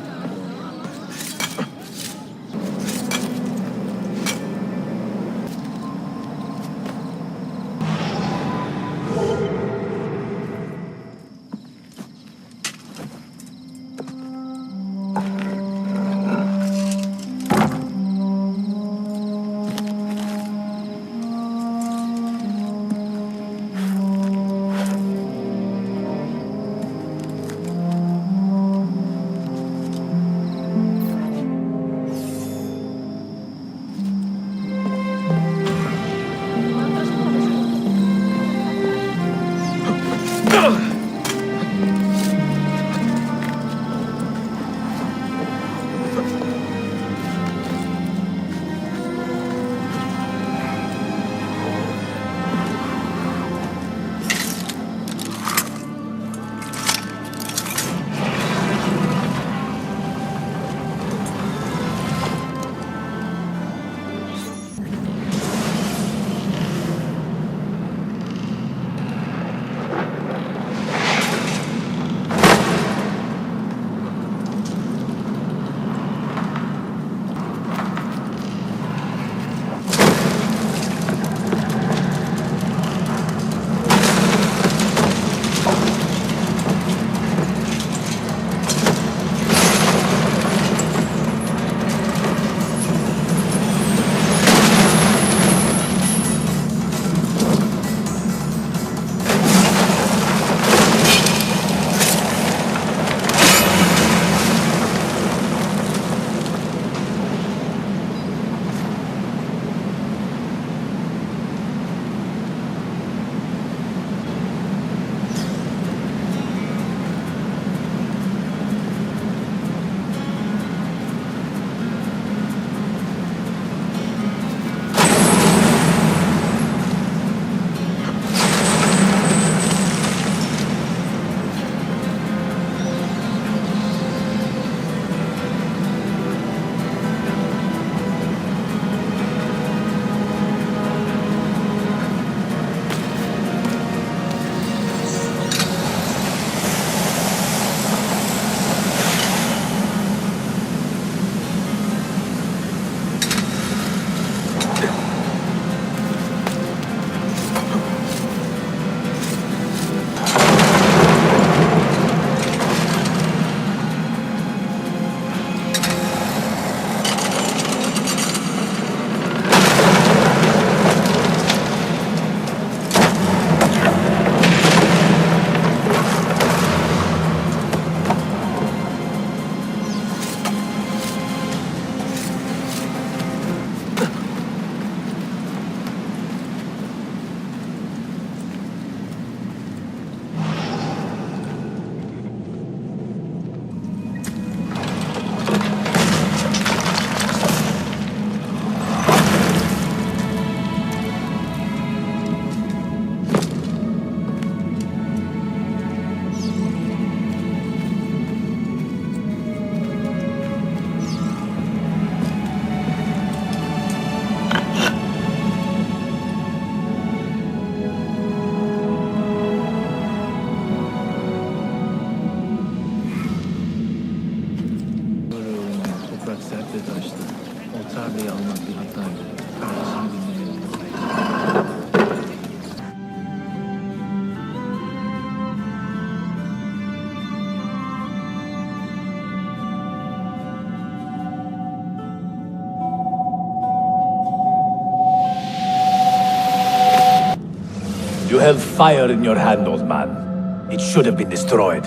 fire in your hand, old man. It should have been destroyed.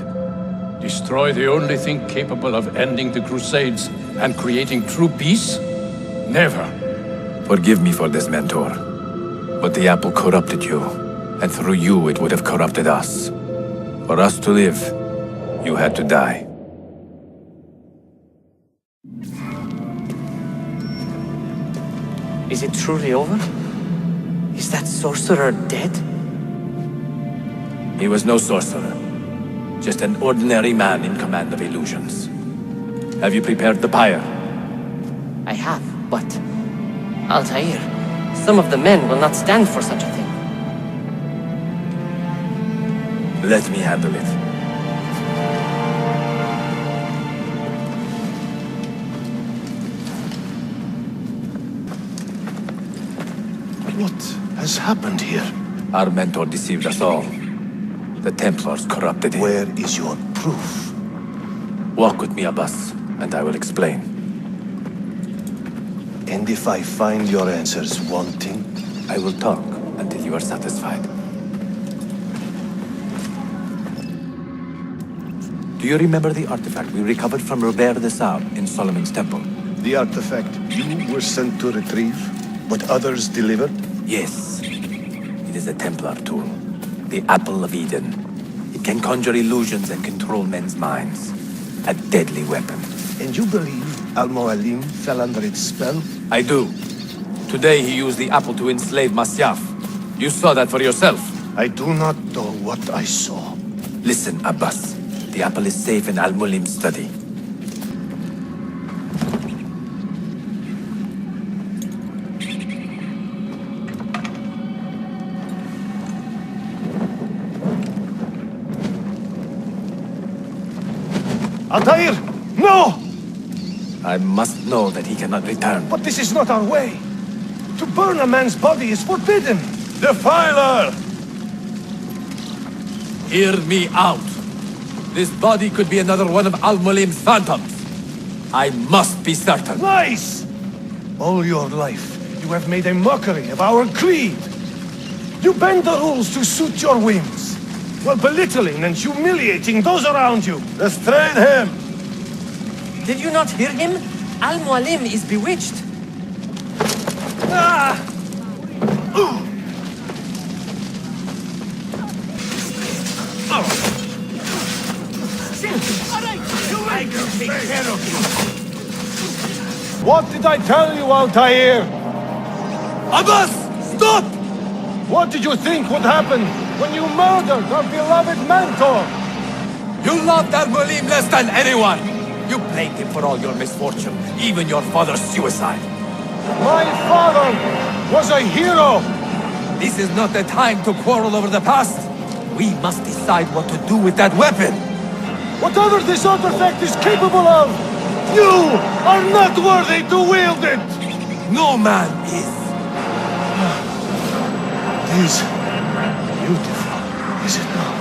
Destroy the only thing capable of ending the Crusades and creating true peace? Never. Forgive me for this, Mentor. But the apple corrupted you, and through you it would have corrupted us. For us to live, you had to die. Is it truly over? Is that sorcerer dead? He was no sorcerer. Just an ordinary man in command of illusions. Have you prepared the pyre? I have, but... Altair, some of the men will not stand for such a thing. Let me handle it. What has happened here? Our mentor deceived us all. The Templars corrupted him. Where is your proof? Walk with me, Abbas, and I will explain. And if I find your answers wanting? I will talk until you are satisfied. Do you remember the artifact we recovered from Robert de Sable in Solomon's temple? The artifact you were sent to retrieve, but others delivered? Yes. It is a Templar tool. The Apple of Eden. It can conjure illusions and control men's minds. A deadly weapon. And you believe Al-Mualim fell under its spell? I do. Today he used the apple to enslave Masyaf. You saw that for yourself. I do not know what I saw. Listen, Abbas. The apple is safe in Al-Mualim's study. Altair! No! I must know that he cannot return. But this is not our way. To burn a man's body is forbidden. Defiler! Hear me out. This body could be another one of Al-Mualim's phantoms. I must be certain. Lies! All your life, you have made a mockery of our creed. You bend the rules to suit your whims, while belittling and humiliating those around you. Restrain him! Did you not hear him? Al-Mualim is bewitched. Ah! What did I tell you, Altair? Abbas! Stop! What did you think would happen when you murdered our beloved mentor? You loved Al-Mualim less than anyone! You blamed him for all your misfortune, even your father's suicide. My father was a hero! This is not the time to quarrel over the past. We must decide what to do with that weapon. Whatever this artifact is capable of, you are not worthy to wield it! No man is. It is beautiful, is it not?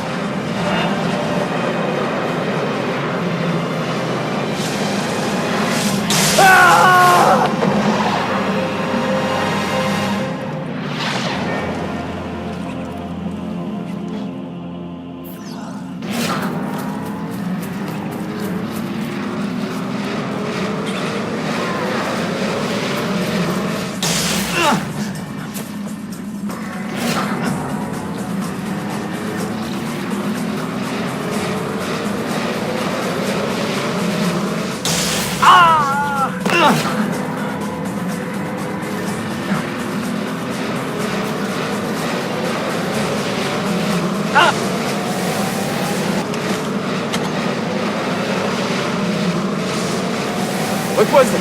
What was it?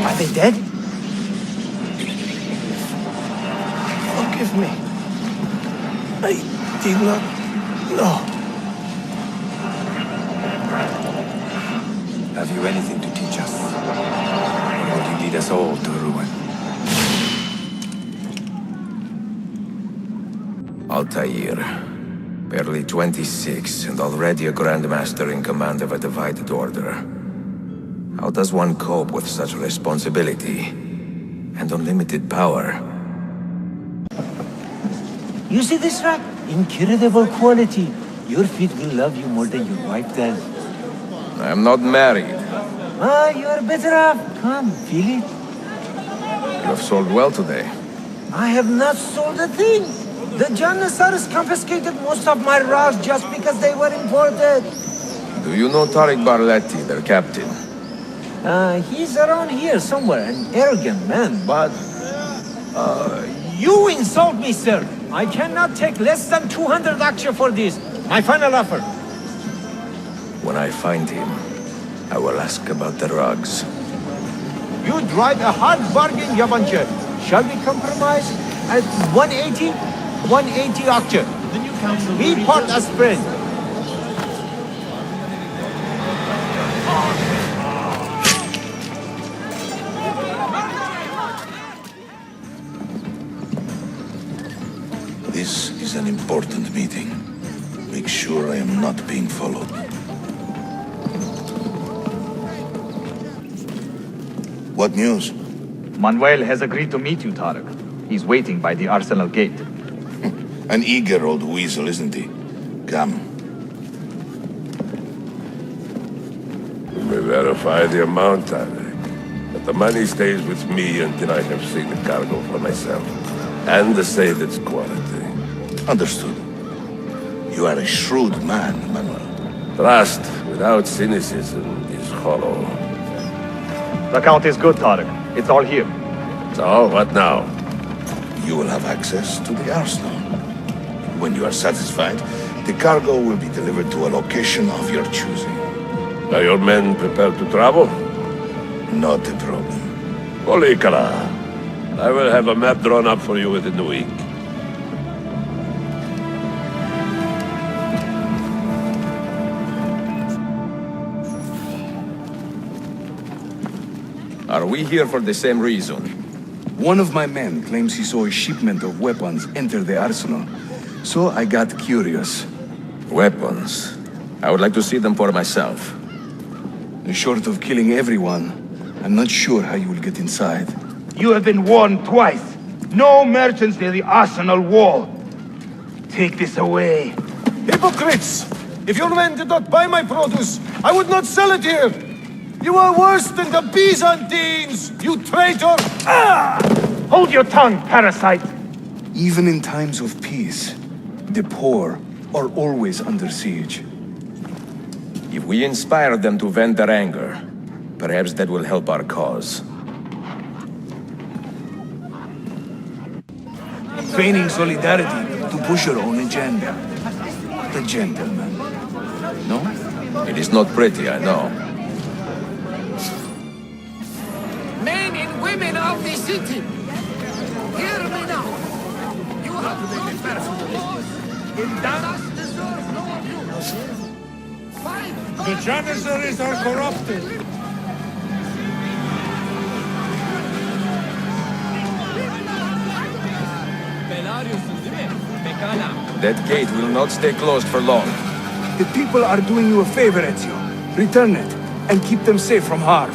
Are they dead? Forgive me. I did not know. Have you anything to teach us? Or will you lead us all to ruin? Altair. Barely 26 and already a Grandmaster in command of a divided order. How does one cope with such responsibility and unlimited power? You see this rack? Incredible quality. Your feet will love you more than your wife does. I'm not married. Ah, you're better off. Come, feel it. You have sold well today. I have not sold a thing. The Janissaries confiscated most of my rocks just because they were imported. Do you know Tariq Barletti, their captain? He's around here somewhere, an arrogant man, but... you insult me, sir. I cannot take less than 200 aksha for this. My final offer. When I find him, I will ask about the rugs. You drive a hard bargain, Yabanche. Shall we compromise at 180? 180 aksha. We part as friends. This is an important meeting. Make sure I am not being followed. What news? Manuel has agreed to meet you, Tariq. He's waiting by the arsenal gate. An eager old weasel, isn't he? Come. You may verify the amount, Tariq. But the money stays with me until I have seen the cargo for myself. And to say its quality. Understood. You are a shrewd man, Manuel. Trust without cynicism is hollow. The count is good, Tariq. It's all here. So, what now? You will have access to the arsenal. When you are satisfied, the cargo will be delivered to a location of your choosing. Are your men prepared to travel? Not a problem. Olikala, I will have a map drawn up for you within the week. Are we here for the same reason? One of my men claims he saw a shipment of weapons enter the arsenal. So I got curious. Weapons? I would like to see them for myself. Short of killing everyone, I'm not sure how you will get inside. You have been warned twice. No merchants near the arsenal wall. Take this away. Hypocrites! If your men did not buy my produce, I would not sell it here! You are worse than the Byzantines, you traitor! Ah! Hold your tongue, parasite! Even in times of peace, the poor are always under siege. If we inspire them to vent their anger, perhaps that will help our cause. Feigning solidarity to push your own agenda. The gentleman. No? It is not pretty, I know. Men and women of the city, hear me now. You have made a perfect in that deserve no abuse. The Janissaries are corrupted. That gate will not stay closed for long. The people are doing you a favor, Ezio. Return it, and keep them safe from harm.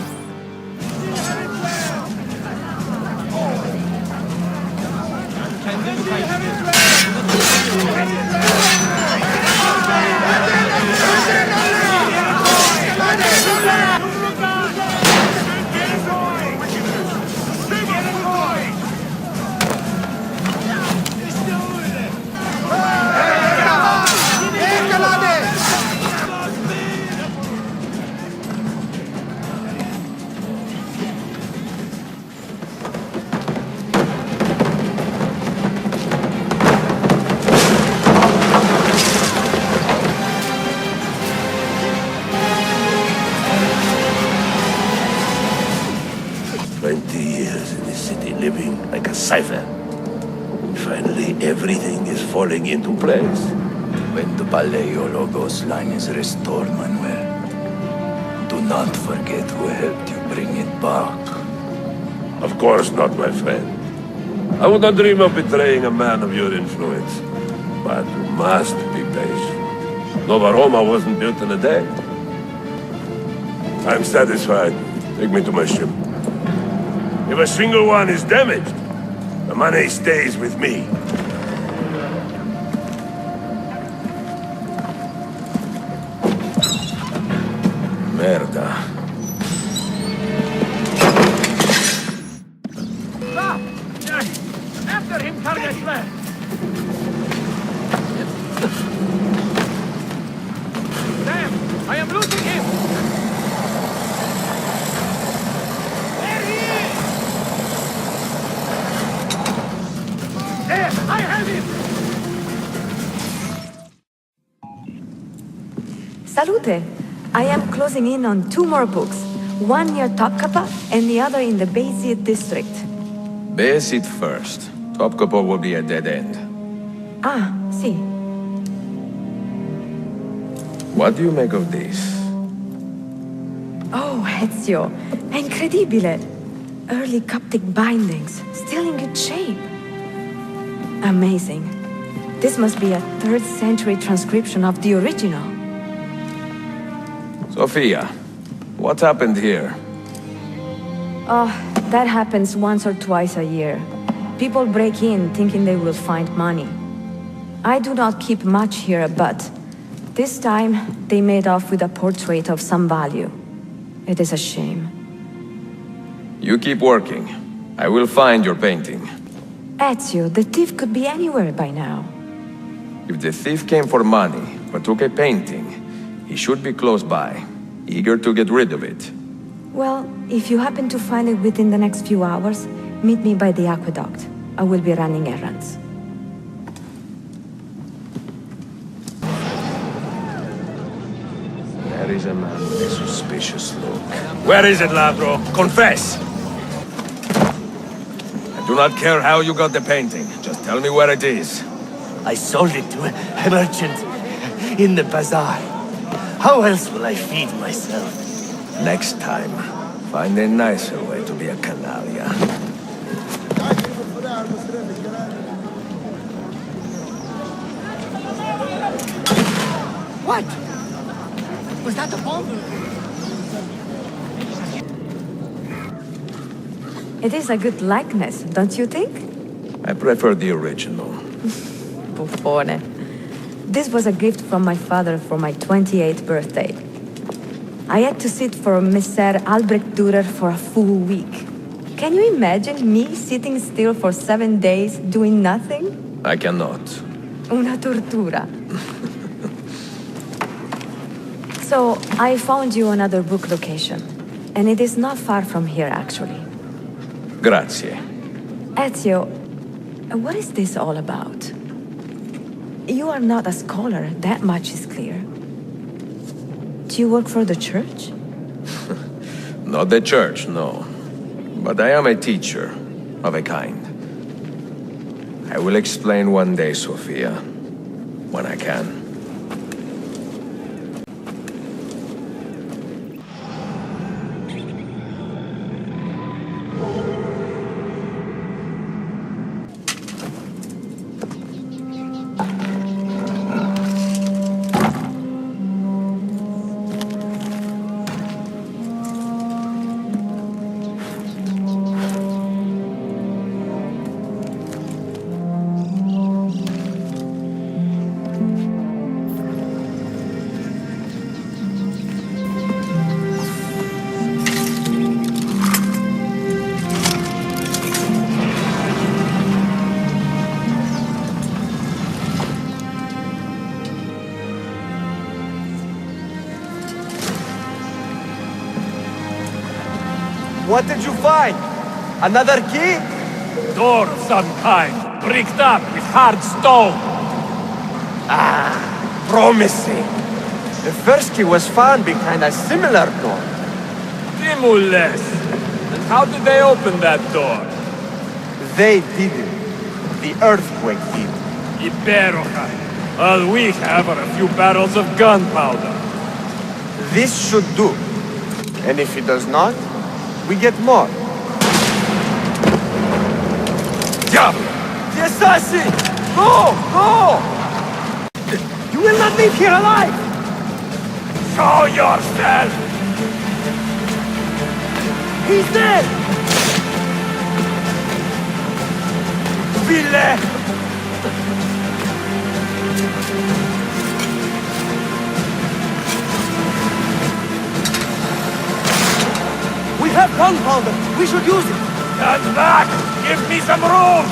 Cipher. Finally, everything is falling into place. When the Paleologos line is restored, Manuel, do not forget who helped you bring it back. Of course not, my friend. I would not dream of betraying a man of your influence. But you must be patient. Nova Roma wasn't built in a day. I'm satisfied. Take me to my ship. If a single one is damaged, the money stays with me. Merda. Stop! After him, Kargasler! Sam! I am losing him! There he is! There! I have him! Salute! I am closing in on 2 more books. One near Topkapı and the other in the Bayezid district. Bayezid first. Topkapı will be a dead end. Ah, see. What do you make of this? Oh, Ezio. Incredibile. Early Coptic bindings, still in good shape. Amazing. This must be a 3rd century transcription of the original. Sophia, what happened here? Oh, that happens once or twice a year. People break in thinking they will find money. I do not keep much here, but this time they made off with a portrait of some value. It is a shame. You keep working. I will find your painting. Ezio, the thief could be anywhere by now. If the thief came for money, but took a painting, he should be close by, eager to get rid of it. Well, if you happen to find it within the next few hours, meet me by the aqueduct. I will be running errands. There is a man with a suspicious look. Where is it, Ladro? Confess! I do not care how you got the painting. Just tell me where it is. I sold it to a merchant in the bazaar. How else will I feed myself? Next time, find a nicer way to be a canaglia. What? Was that the bomb? It is a good likeness, don't you think? I prefer the original. Buffone. This was a gift from my father for my 28th birthday. I had to sit for Messer Albrecht Dürer for a full week. Can you imagine me sitting still for 7 days doing nothing? I cannot. Una tortura. So, I found you another book location. And it is not far from here, actually. Grazie. Ezio, what is this all about? You are not a scholar, that much is clear. Do you work for the church? Not the church, no. But I am a teacher, of a kind. I will explain one day, Sophia. When I can. What did you find? Another key? Door of some kind, bricked up with hard stone. Ah, promising. The first key was found behind a similar door. Timules! And how did they open that door? They didn't. The earthquake did. Iberoja. All we have are a few barrels of gunpowder. This should do. And if it does not, we get more. Diablo! The assassin! Go! Go! You will not leave here alive! Show yourself! He's dead! Ville! Gunpowder! We should use it! Stand back! Give me some room!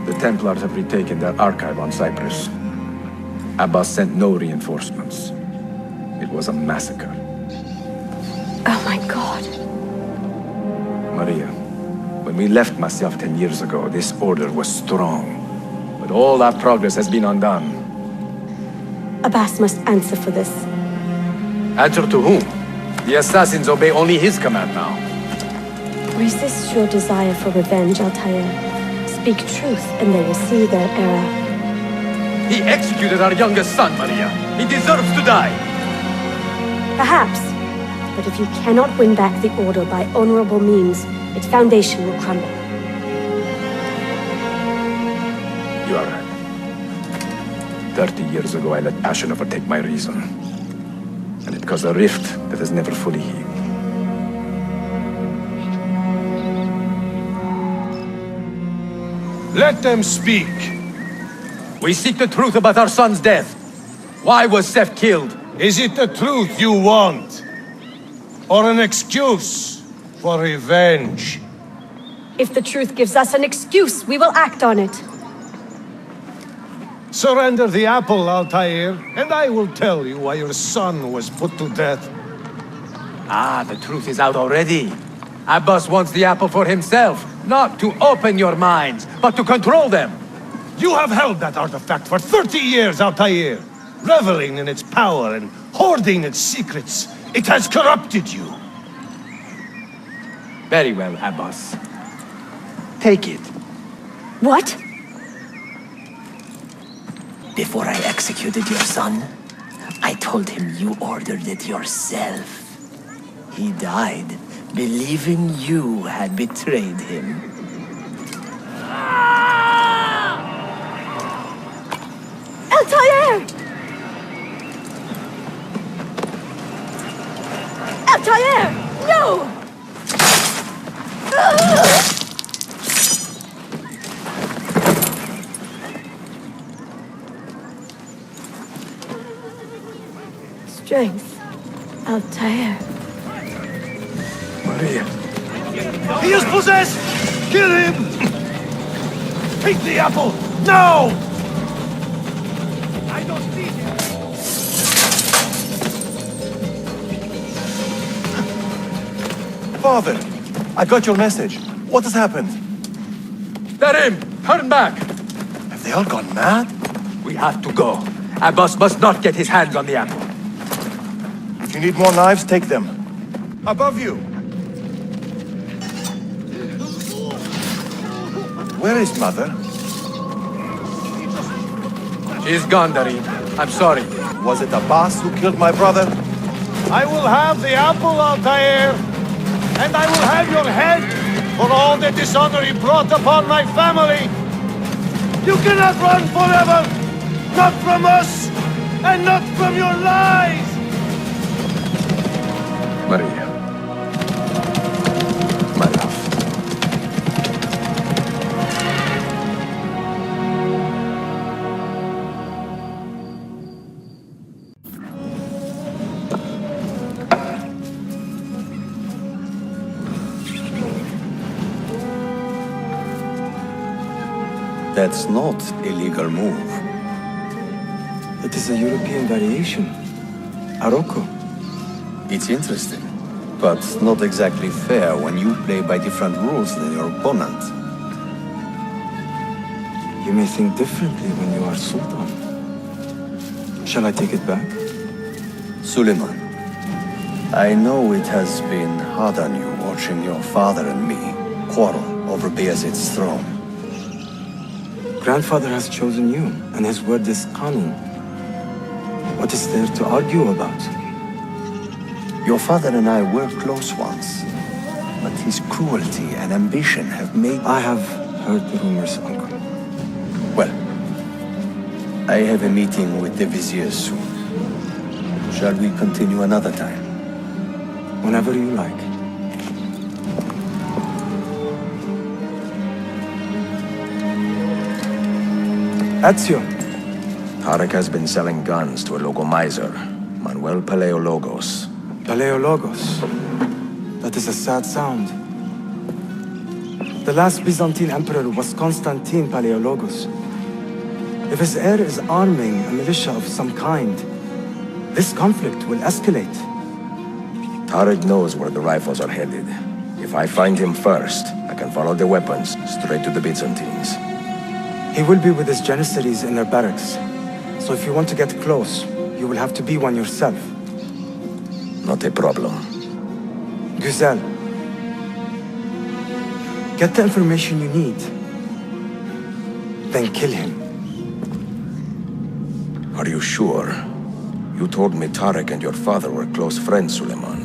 The Templars have retaken their archive on Cyprus. Abbas sent no reinforcements. It was a massacre. Oh my god. Maria, when we left Masyaf 10 years ago, this order was strong. But all our progress has been undone. Abbas must answer for this. Answer to whom? The assassins obey only his command now. Resist your desire for revenge, Altair. Speak truth, and they will see their error. He executed our youngest son, Maria. He deserves to die. Perhaps. But if you cannot win back the Order by honorable means, its foundation will crumble. You are right. 30 years ago, I let passion overtake my reason. And it caused a rift that has never fully healed. Let them speak. We seek the truth about our son's death. Why was Seth killed? Is it the truth you want? Or an excuse for revenge? If the truth gives us an excuse, we will act on it. Surrender the apple, Altair, and I will tell you why your son was put to death. Ah, the truth is out already. Abbas wants the apple for himself, not to open your minds, but to control them. You have held that artifact for 30 years, Altair, reveling in its power and hoarding its secrets. It has corrupted you. Very well, Abbas. Take it. What? Before I executed your son, I told him you ordered it yourself. He died, believing you had betrayed him. Altair! Altair! No! Strength. Altair. Maria. He is possessed! Kill him! Take the apple! Now! I don't need him! Father, I got your message. What has happened? They're him! Turn back! Have they all gone mad? We have to go. Abbas must not get his hands on the apple. If you need more knives, take them. Above you! Where is Mother? She's gone, Darim. I'm sorry. Was it Abbas who killed my brother? I will have the apple, Altair, and I will have your head for all the dishonor you brought upon my family. You cannot run forever! Not from us, and not from your lies! Maria. My love. That's not a legal move. It is a European variation. Aroko. It's interesting, but not exactly fair when you play by different rules than your opponent. You may think differently when you are Sultan. Shall I take it back? Suleiman, I know it has been hard on you watching your father and me quarrel over Bayezid's throne. Grandfather has chosen you, and his word is Qanun. What is there to argue about? Your father and I were close once, but his cruelty and ambition have made... I have heard the rumors, Uncle. Well, I have a meeting with the Vizier soon. Shall we continue another time? Whenever you like. Ezio. Tarek has been selling guns to a local miser, Manuel Paleologos. Paleologos. That is a sad sound. The last Byzantine emperor was Constantine Paleologos. If his heir is arming a militia of some kind, this conflict will escalate. Tarek knows where the rifles are headed. If I find him first, I can follow the weapons straight to the Byzantines. He will be with his Janissaries in their barracks. So if you want to get close, you will have to be one yourself. Not a problem. Güzel. Get the information you need. Then kill him. Are you sure? You told me Tarek and your father were close friends, Suleiman.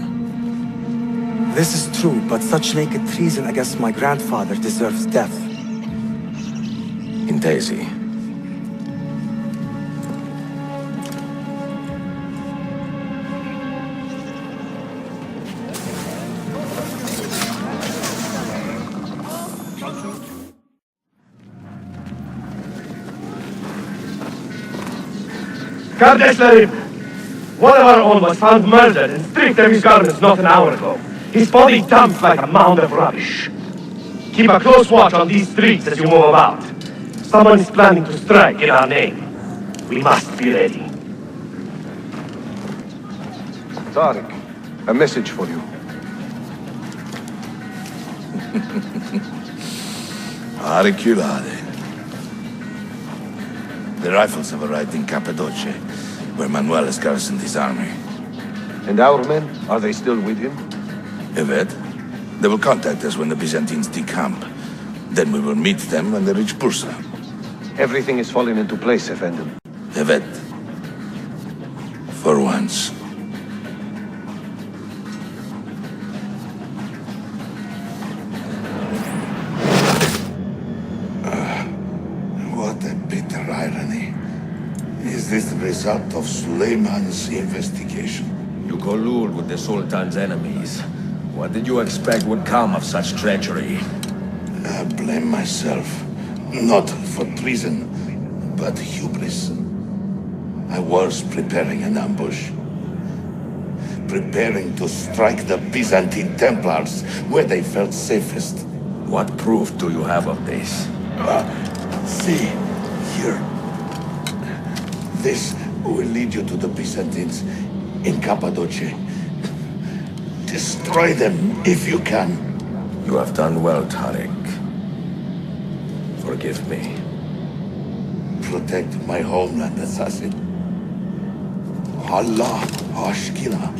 This is true, but such naked treason against my grandfather deserves death. Intesi. Kardeshlerim! One of our own was found murdered and stripped of his garments not an hour ago. His body dumped like a mound of rubbish. Keep a close watch on these streets as you move about. Someone is planning to strike in our name. We must be ready. Tarek, a message for you. Auriculade. The rifles have arrived in Cappadocia, where Manuel has garrisoned his army. And our men, are they still with him? Evet. They will contact us when the Byzantines decamp. Then we will meet them when they reach Bursa. Everything is falling into place, Effendim. Evet. For once. What a bitter irony. Is this the result of Suleiman's investigation? You collude with the Sultan's enemies. What did you expect would come of such treachery? I blame myself. Not for treason, but hubris. I was preparing an ambush. Preparing to strike the Byzantine Templars where they felt safest. What proof do you have of this? See, here. This will lead you to the Byzantines in Cappadocia. Destroy them if you can. You have done well, Tarek. Forgive me. Protect my homeland, assassin. Allah Ashkila.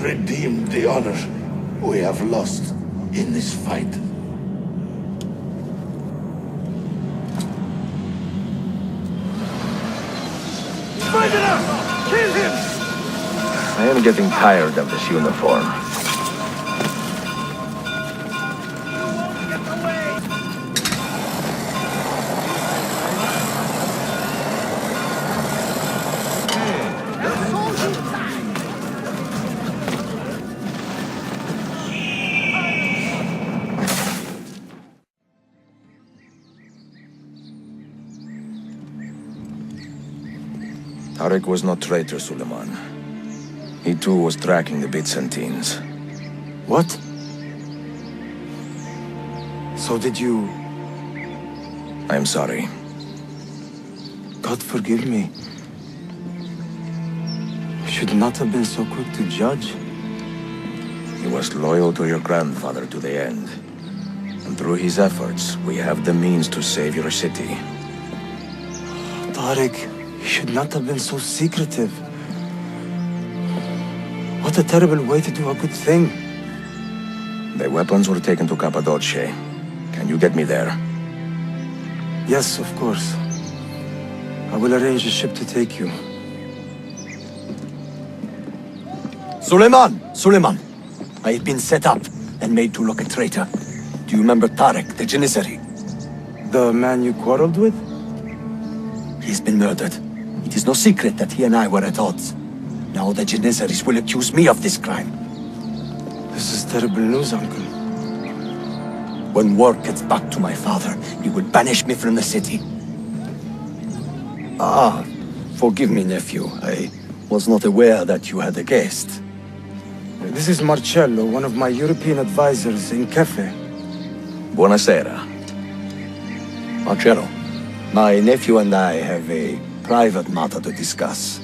Redeem the honor we have lost in this fight. Fight it out! Kill him! I am getting tired of this uniform. Tarek was not traitor, Suleiman. He too was tracking the Byzantines. What? So did you... I'm sorry. God forgive me. I should not have been so quick to judge. He was loyal to your grandfather to the end. And through his efforts, we have the means to save your city. Tarek, you should not have been so secretive. What a terrible way to do a good thing. The weapons were taken to Cappadocia. Can you get me there? Yes, of course. I will arrange a ship to take you. Suleiman! Suleiman! I have been set up and made to look a traitor. Do you remember Tarek, the Janissary? The man you quarreled with? He's been murdered. It is no secret that he and I were at odds. Now the Janissaries will accuse me of this crime. This is terrible news, Uncle. When word gets back to my father, he will banish me from the city. Ah, forgive me, nephew. I was not aware that you had a guest. This is Marcello, one of my European advisors in Cafe. Buonasera. Marcello, my nephew and I have a private matter to discuss.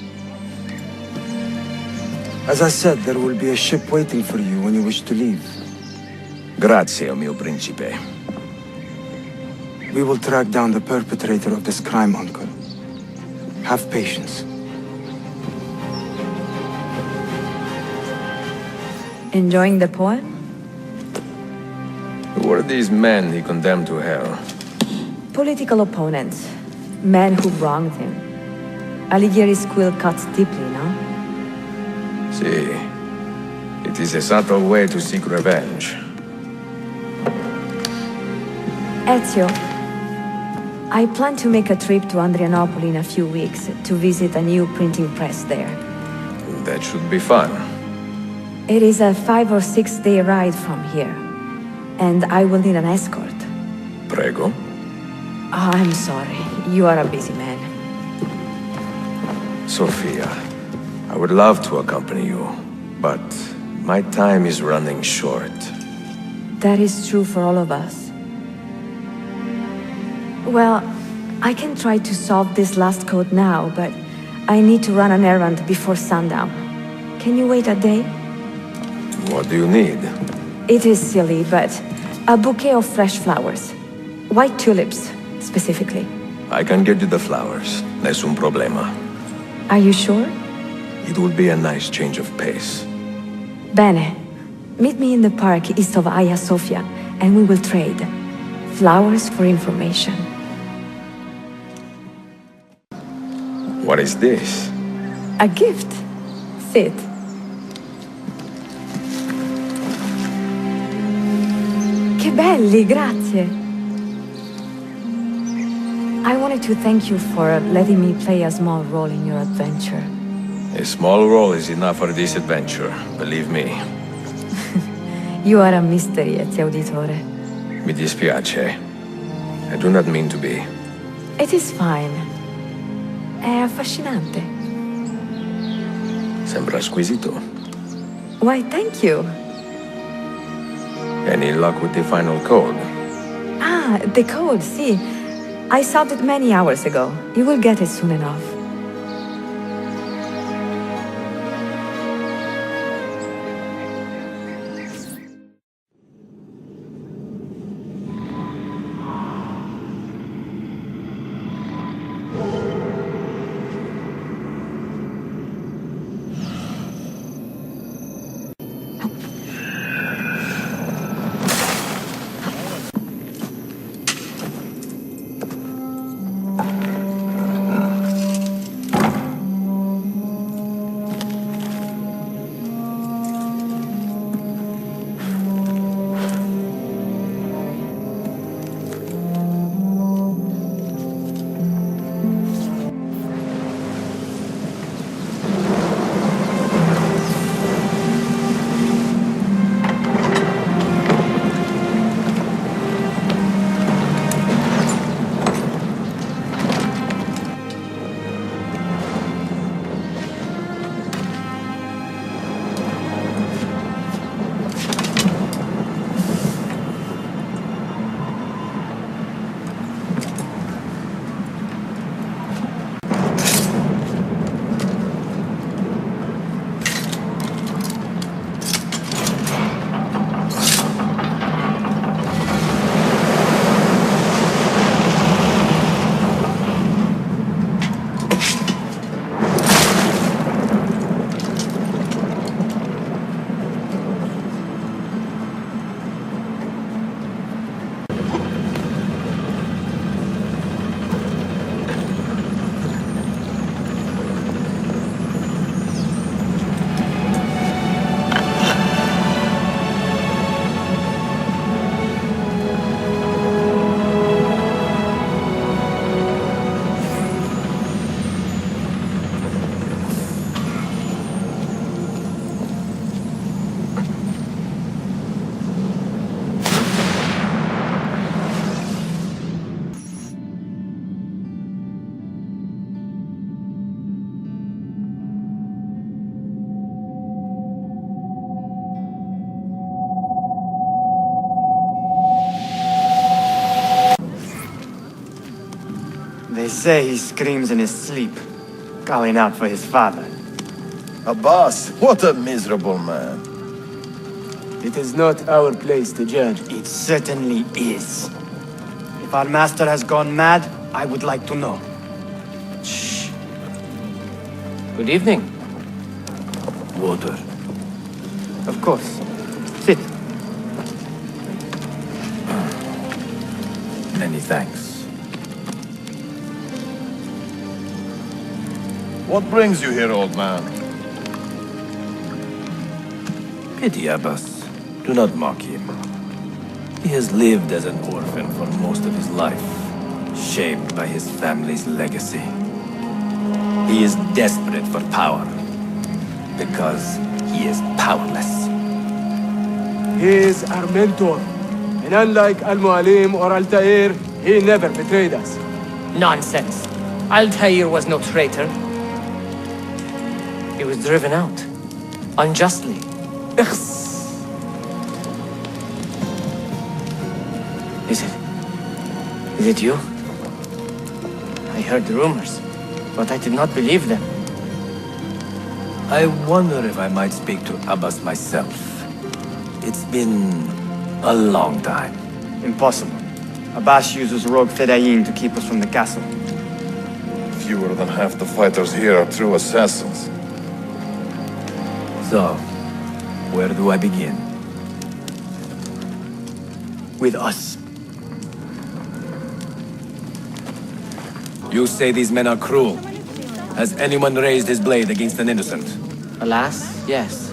As I said, there will be a ship waiting for you when you wish to leave. Grazie, mio principe. We will track down the perpetrator of this crime, Uncle. Have patience. Enjoying the poem? Who were these men he condemned to hell? Political opponents. Men who wronged him. Alighieri's quill cuts deeply, no? See, it is a subtle way to seek revenge. Ezio, I plan to make a trip to Andrianople in a few weeks to visit a new printing press there. That should be fun. It is a 5 or 6 day ride from here, and I will need an escort. Prego. Oh, I'm sorry. You are a busy man. Sophia, I would love to accompany you, but my time is running short. That is true for all of us. Well, I can try to solve this last code now, but I need to run an errand before sundown. Can you wait a day? What do you need? It is silly, but a bouquet of fresh flowers. White tulips, specifically. I can get you the flowers. Nessun problema. Are you sure? It would be a nice change of pace. Bene. Meet me in the park east of Hagia Sophia, and we will trade. Flowers for information. What is this? A gift. Sit. Che belli, grazie. I wanted to thank you for letting me play a small role in your adventure. A small role is enough for this adventure, believe me. You are a mystery, Ezio Auditore. Mi dispiace. I do not mean to be. It is fine. È affascinante. Sembra squisito. Why, thank you. Any luck with the final code? Ah, the code, see. I solved it many hours ago. You will get it soon enough. say he screams in his sleep, calling out for his father. Abbas, what a miserable man. It is not our place to judge. It certainly is. If our master has gone mad, I would like to know. Shh. Good evening. Water. Of course. Sit. Many thanks. What brings you here, old man? Pity Abbas. Do not mock him. He has lived as an orphan for most of his life, shaped by his family's legacy. He is desperate for power, because he is powerless. He is our mentor. And unlike Al-Mualim or Altair, he never betrayed us. Nonsense. Altair was no traitor. He was driven out. Unjustly. Is it you? I heard the rumors, but I did not believe them. I wonder if I might speak to Abbas myself. It's been a long time. Impossible. Abbas uses rogue Fedayeen to keep us from the castle. Fewer than half the fighters here are true assassins. So, where do I begin? With us. You say these men are cruel. Has anyone raised his blade against an innocent? Alas, yes.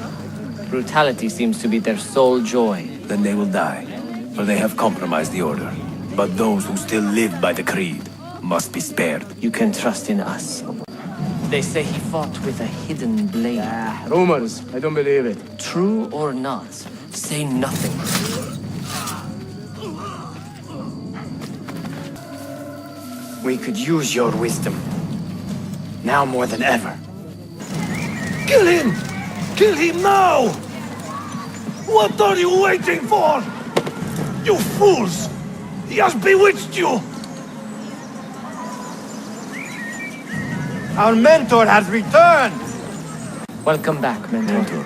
Brutality seems to be their sole joy. Then they will die, for they have compromised the order. But those who still live by the creed must be spared. You can trust in us. They say he fought with a hidden blade. Rumors. I don't believe it. True or not, say nothing. We could use your wisdom. Now more than ever. Kill him! Kill him now! What are you waiting for? You fools! He has bewitched you! Our mentor has returned! Welcome back, mentor.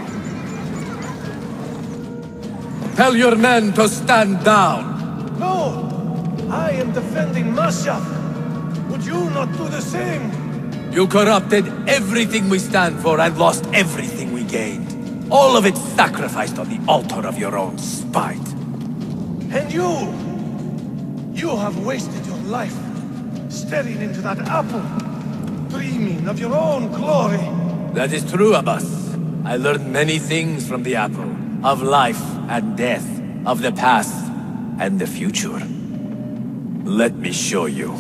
Tell your men to stand down! No! I am defending Mashaf! Would you not do the same? You corrupted everything we stand for and lost everything we gained. All of it sacrificed on the altar of your own spite. And you! You have wasted your life staring into that apple, dreaming of your own glory. That is true, Abbas. I learned many things from the apple. Of life and death, of the past and the future. Let me show you.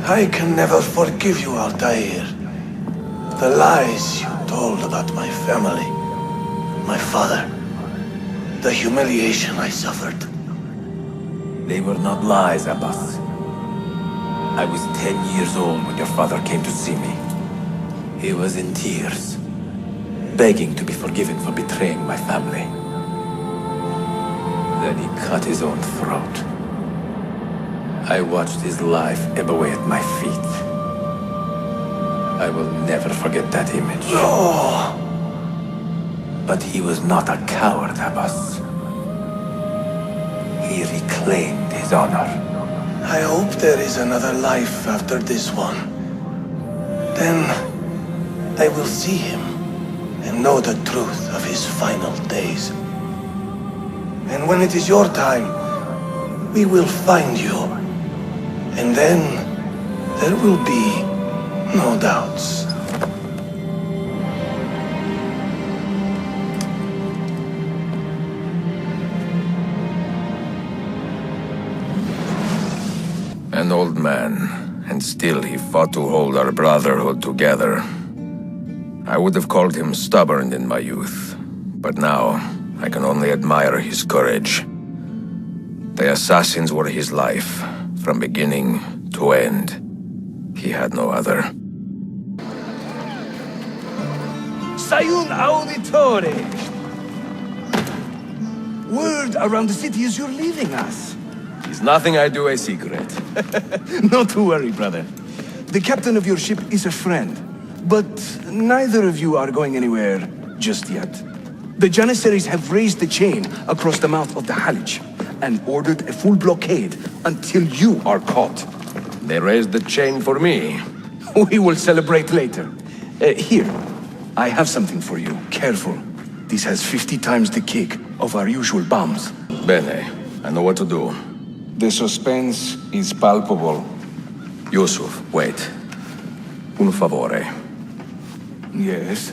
I can never forgive you, Altair. The lies you told about my family, my father, the humiliation I suffered. They were not lies, Abbas. I was 10 years old when your father came to see me. He was in tears, begging to be forgiven for betraying my family. Then he cut his own throat. I watched his life ebb away at my feet. I will never forget that image. No! But he was not a coward, Abbas. He reclaimed his honor. I hope there is another life after this one. Then I will see him and know the truth of his final days. And when it is your time, we will find you. And then there will be no doubts. An old man, and still he fought to hold our Brotherhood together. I would have called him stubborn in my youth, but now I can only admire his courage. The assassins were his life, from beginning to end. He had no other. Sayun Auditore! Word around the city is you're leaving us. Is nothing I do a secret. Not to worry, brother. The captain of your ship is a friend, but neither of you are going anywhere just yet. The Janissaries have raised the chain across the mouth of the Halij and ordered a full blockade until you are caught. They raised the chain for me. We will celebrate later. Here, I have something for you. Careful. This has 50 times the kick of our usual bombs. Bene, I know what to do. The suspense is palpable. Yusuf, wait. Un favore. Yes?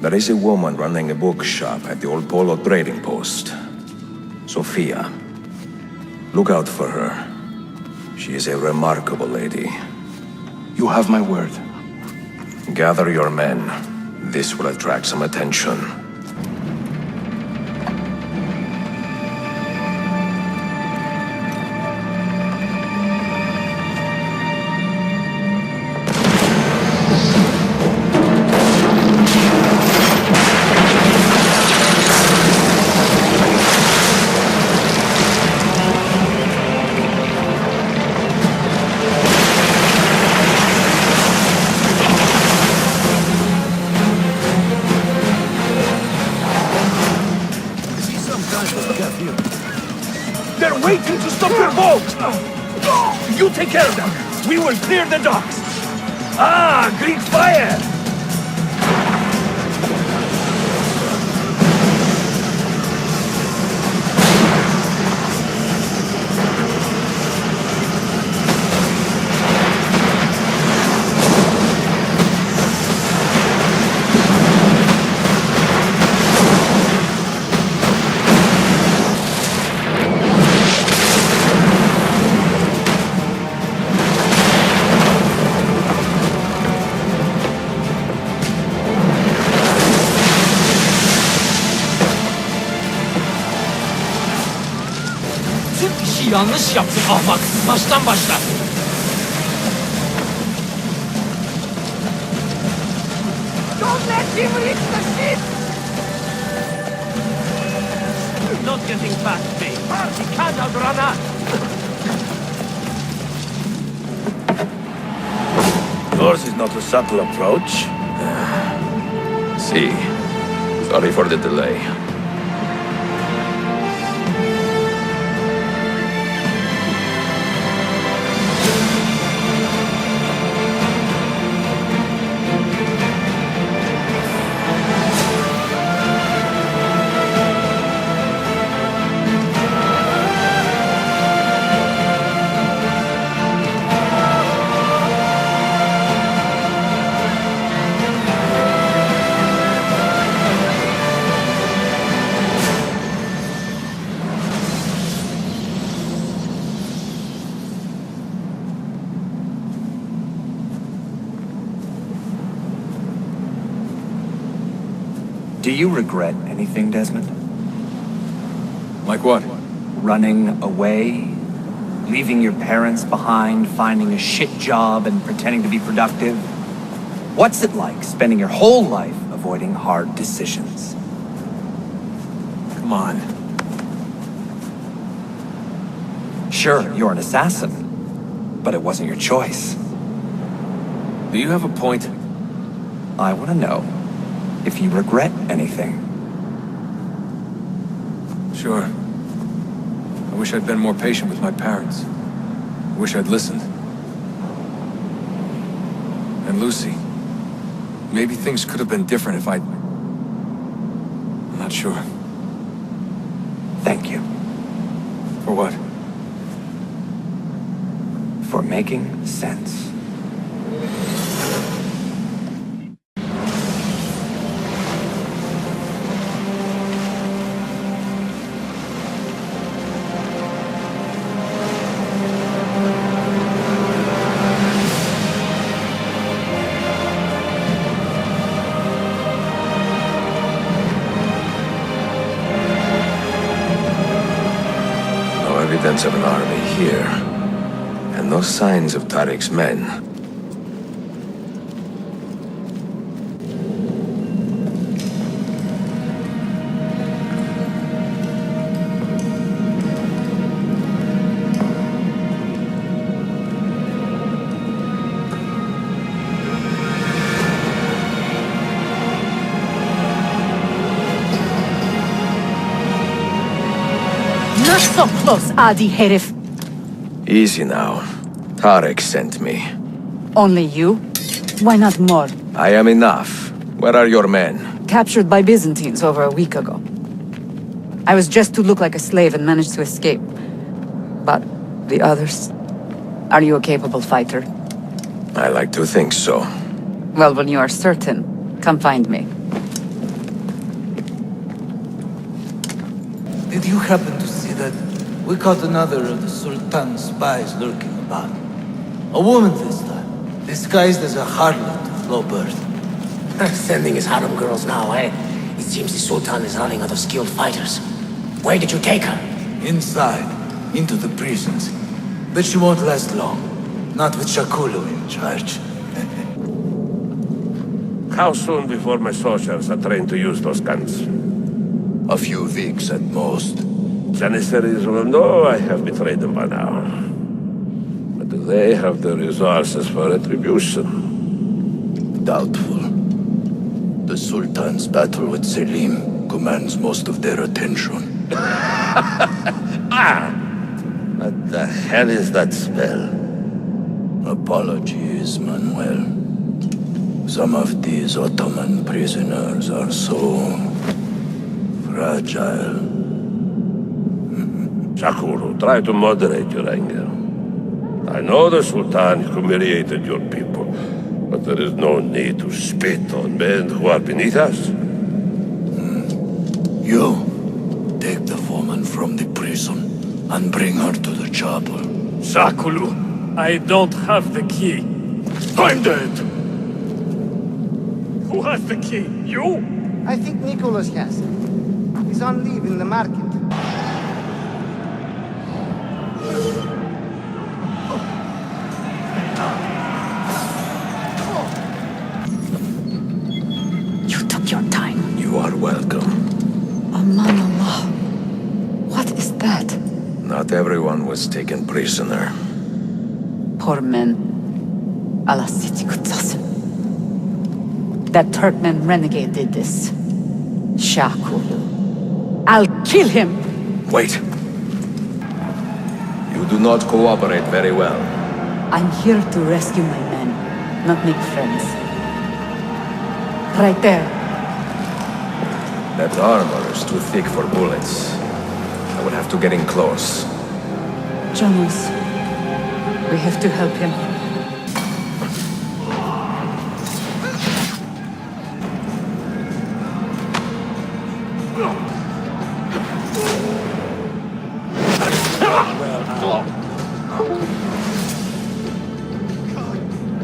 There is a woman running a bookshop at the old Polo trading post. Sophia. Look out for her. She is a remarkable lady. You have my word. Gather your men. This will attract some attention. They're waiting to stop your boat! You take care of them! We will clear the docks! Ah, Greek fire! Yanlış yaptın ahmak. Baştan başla. Don't let him reach the ship! You're not getting past me. He can't outrun us. Yours is not a subtle approach. See. Sorry for the delay. Do you regret anything, Desmond? Like what? Running away? Leaving your parents behind, finding a shit job and pretending to be productive? What's it like spending your whole life avoiding hard decisions? Come on. Sure, you're an assassin, but it wasn't your choice. Do you have a point? I want to know if you regret anything. Sure. I wish I'd been more patient with my parents. I wish I'd listened. And Lucy. Maybe things could have been different if I'd... I'm not sure. Thank you. For what? For making sense. Evidence of an army here. And no signs of Tariq's men. so close, Adi Herif. Easy now. Tarek sent me. Only you? Why not more? I am enough. Where are your men? Captured by Byzantines over a week ago. I was just to look like a slave and managed to escape. But the others... Are you a capable fighter? I like to think so. Well, when you are certain, come find me. Did you happen to see that? We caught another of the Sultan's spies lurking about. A woman this time, disguised as a harlot of low birth. Sending his harem girls now, eh? It seems the Sultan is running out of skilled fighters. Where did you take her? Inside, into the prisons. But she won't last long. Not with Shakulu in charge. How soon before my soldiers are trained to use those guns? A few weeks at most. Janissaries will know I have betrayed them by now. But do they have the resources for retribution? Doubtful. The Sultan's battle with Selim commands most of their attention. What the hell is that spell? Apologies, Manuel. Some of these Ottoman prisoners are so... fragile. Shakuru, try to moderate your anger. I know the Sultan humiliated your people, but there is no need to spit on men who are beneath us. You, take the woman from the prison and bring her to the chapel. Shakulu, I don't have the key. I'm dead! Who has the key? You? I think Nicholas has it. He's on leave in the market. You took your time. You are welcome. Aman Allah. What is that? Not everyone was taken prisoner. Poor men. Allah Siti Kutsasım. That Turkmen renegade did this. Shakulu. I'll kill him! Wait. You do not cooperate very well. I'm here to rescue my men, not make friends. Right there. That armor is too thick for bullets. I will have to get in close. Janus, we have to help him.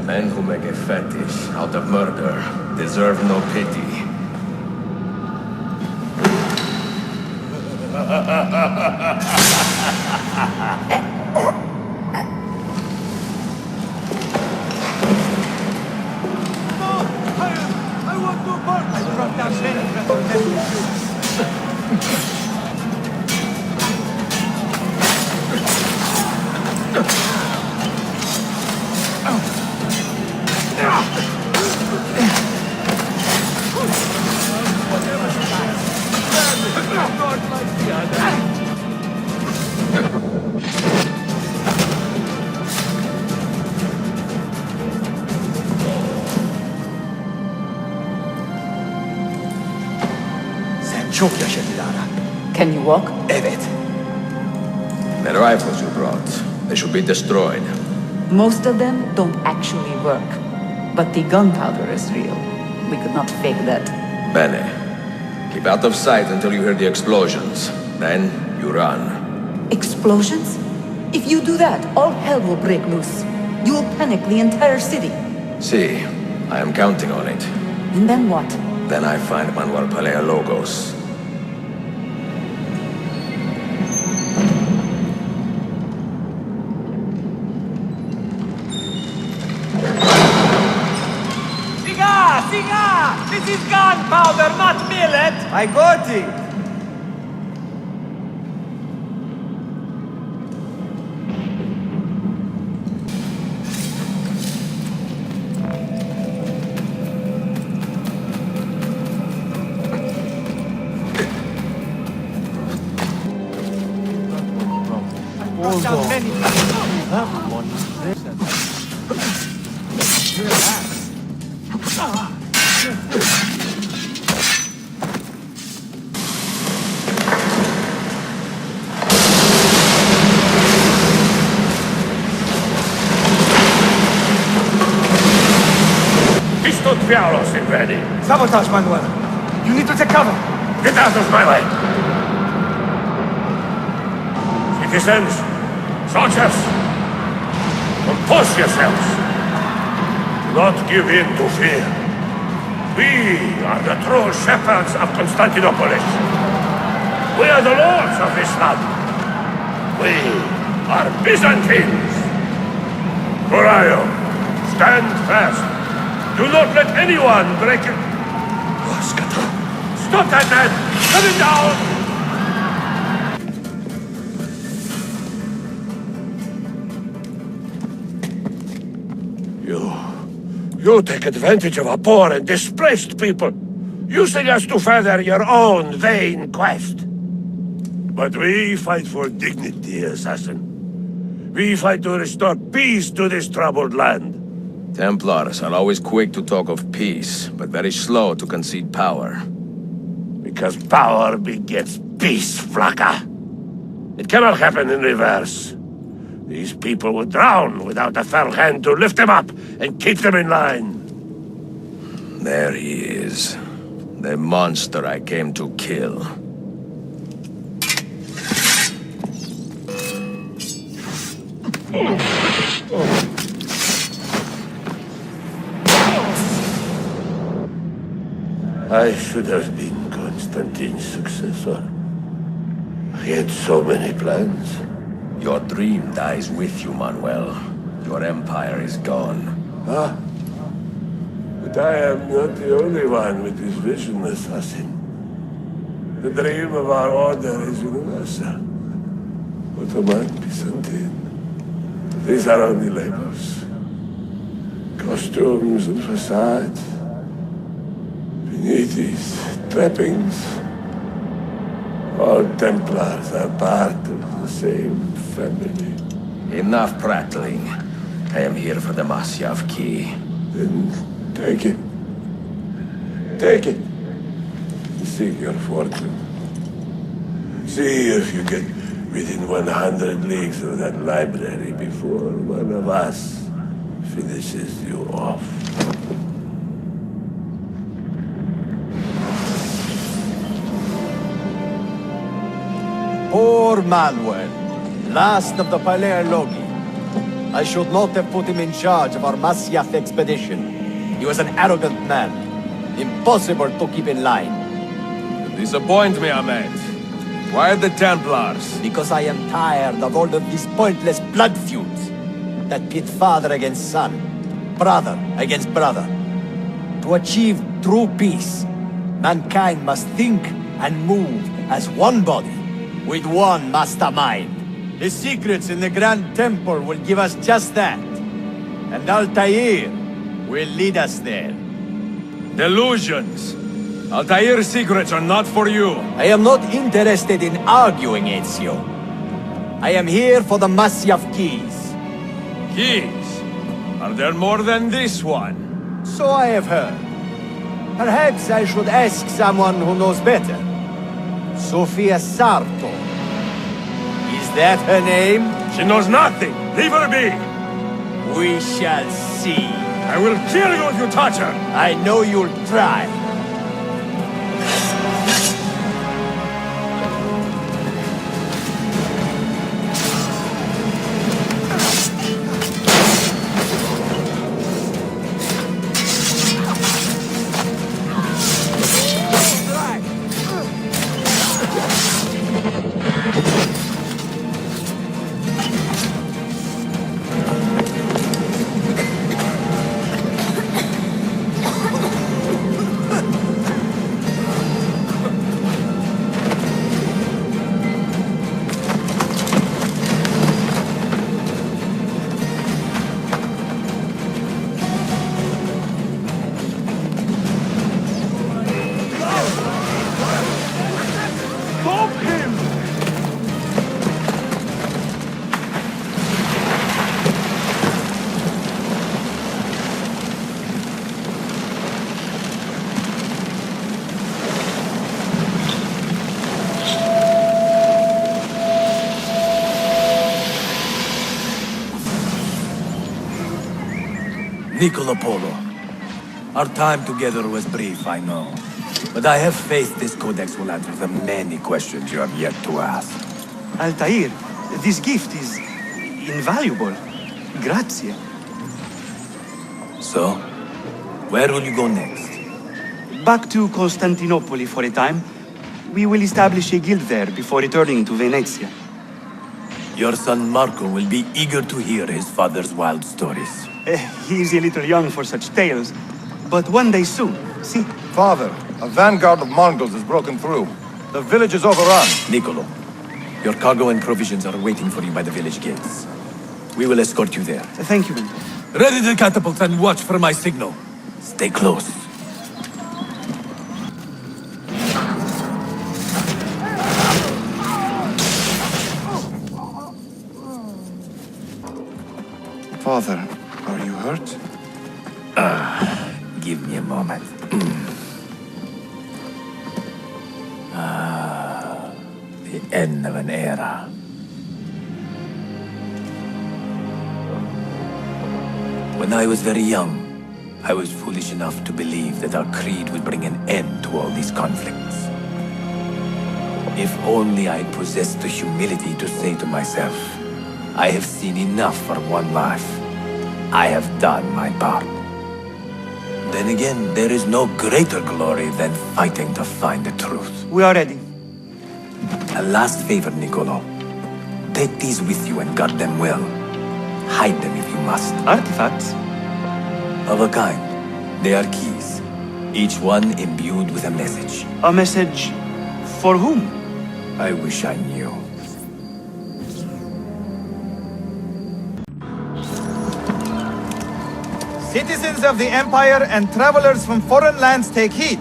Men who make a fetish out of murder deserve no pity. Çok yaşa Dilara. Can you walk? Evet. The rifles you brought, they should be destroyed. Most of them don't actually work. But the gunpowder is real. We could not fake that. Bene. Keep out of sight until you hear the explosions. Then you run. Explosions? If you do that, all hell will break loose. You will panic the entire city. See, I am counting on it. And then what? Then I find Manuel Paleologos. Siga! This is gunpowder, not millet! I got it! cut down many Diavolo, ready. Sabotage, Manuel. You need to take cover. Get out of my way. Citizens, soldiers, compose yourselves. Do not give in to fear. We are the true shepherds of Constantinopolis. We are the lords of this land. We are Byzantines. Corayo, stand fast. Do not let anyone break it. Stop that man! Put it down! You take advantage of a poor and displaced people, using us to further your own vain quest. But we fight for dignity, assassin. We fight to restore peace to this troubled land. Templars are always quick to talk of peace, but very slow to concede power. Because power begets peace, Flaka. It cannot happen in reverse. These people would drown without a fair hand to lift them up and keep them in line. There he is. The monster I came to kill. I should have been Constantine's successor. He had so many plans. Your dream dies with you, Manuel. Your empire is gone. Ah. But I am not the only one with this vision, assassin. The dream of our order is universal. Ottoman, Byzantine. These are only labels. Costumes and facades. Beneath these trappings, all Templars are part of the same family. Enough prattling. I am here for the Masyav key. Then take it. Take it. Seek your fortune. See if you get within 100 leagues of that library before one of us finishes you off. Poor Manuel, last of the Paleologi. I should not have put him in charge of our Masyaf expedition. He was an arrogant man, impossible to keep in line. You disappoint me, Ahmed. Why the Templars? Because I am tired of all of these pointless blood feuds that pit father against son, brother against brother. To achieve true peace, mankind must think and move as one body, with one mastermind. The secrets in the Grand Temple will give us just that. And Altair will lead us there. Delusions! Altair's secrets are not for you. I am not interested in arguing, Ezio. I am here for the Masyaf keys. Keys? Are there more than this one? So I have heard. Perhaps I should ask someone who knows better. Sofia Sarto. Is that her name? She knows nothing! Leave her be! We shall see. I will kill you if you touch her! I know you'll try. Niccolo Polo. Our time together was brief, I know. But I have faith this codex will answer the many questions you have yet to ask. Altair, this gift is invaluable. Grazie. So, where will you go next? Back to Constantinople for a time. We will establish a guild there before returning to Venezia. Your son Marco will be eager to hear his father's wild stories. He is a little young for such tales, but one day soon. See? Father, a vanguard of Mongols has broken through. The village is overrun. Niccolo, your cargo and provisions are waiting for you by the village gates. We will escort you there. Thank you, Mentor. Ready the catapult and watch for my signal. Stay close. Father, are you hurt? Give me a moment. The end of an era. When I was very young, I was foolish enough to believe that our creed would bring an end to all these conflicts. If only I possessed the humility to say to myself, I have seen enough for one life. I have done my part. Then again, there is no greater glory than fighting to find the truth. We are ready. A last favor, Niccolo. Take these with you and guard them well. Hide them if you must. Artifacts? Of a kind. They are keys. Each one imbued with a message. A message for whom? I wish I knew. Citizens of the Empire and travelers from foreign lands take heed.